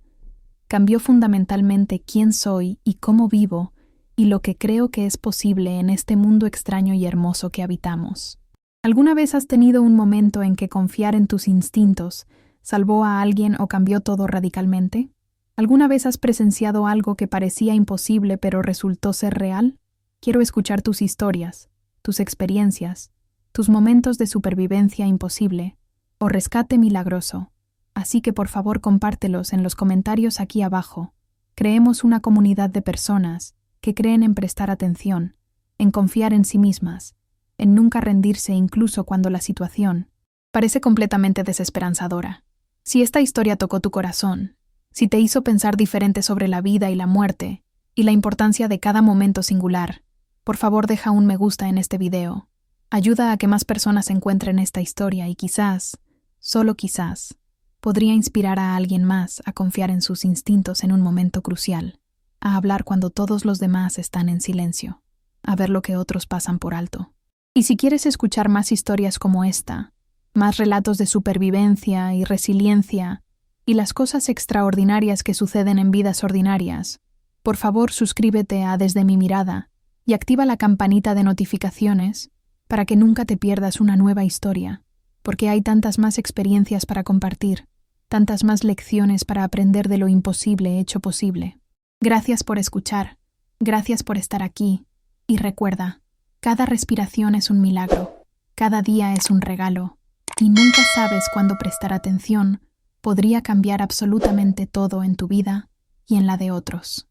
cambió fundamentalmente quién soy y cómo vivo y lo que creo que es posible en este mundo extraño y hermoso que habitamos. ¿Alguna vez has tenido un momento en que confiar en tus instintos salvó a alguien o cambió todo radicalmente? ¿Alguna vez has presenciado algo que parecía imposible pero resultó ser real? Quiero escuchar tus historias, tus experiencias, tus momentos de supervivencia imposible o rescate milagroso. Así que por favor compártelos en los comentarios aquí abajo. Creemos una comunidad de personas que creen en prestar atención, en confiar en sí mismas, en nunca rendirse incluso cuando la situación parece completamente desesperanzadora. Si esta historia tocó tu corazón, si te hizo pensar diferente sobre la vida y la muerte y la importancia de cada momento singular, por favor deja un me gusta en este video. Ayuda a que más personas encuentren esta historia y quizás, solo quizás, podría inspirar a alguien más a confiar en sus instintos en un momento crucial, a hablar cuando todos los demás están en silencio, a ver lo que otros pasan por alto. Y si quieres escuchar más historias como esta, más relatos de supervivencia y resiliencia y las cosas extraordinarias que suceden en vidas ordinarias, por favor suscríbete a Desde mi Mirada y activa la campanita de notificaciones para que nunca te pierdas una nueva historia, porque hay tantas más experiencias para compartir, tantas más lecciones para aprender de lo imposible hecho posible. Gracias por escuchar, gracias por estar aquí, y recuerda, cada respiración es un milagro, cada día es un regalo, y nunca sabes cuándo prestar atención podría cambiar absolutamente todo en tu vida y en la de otros.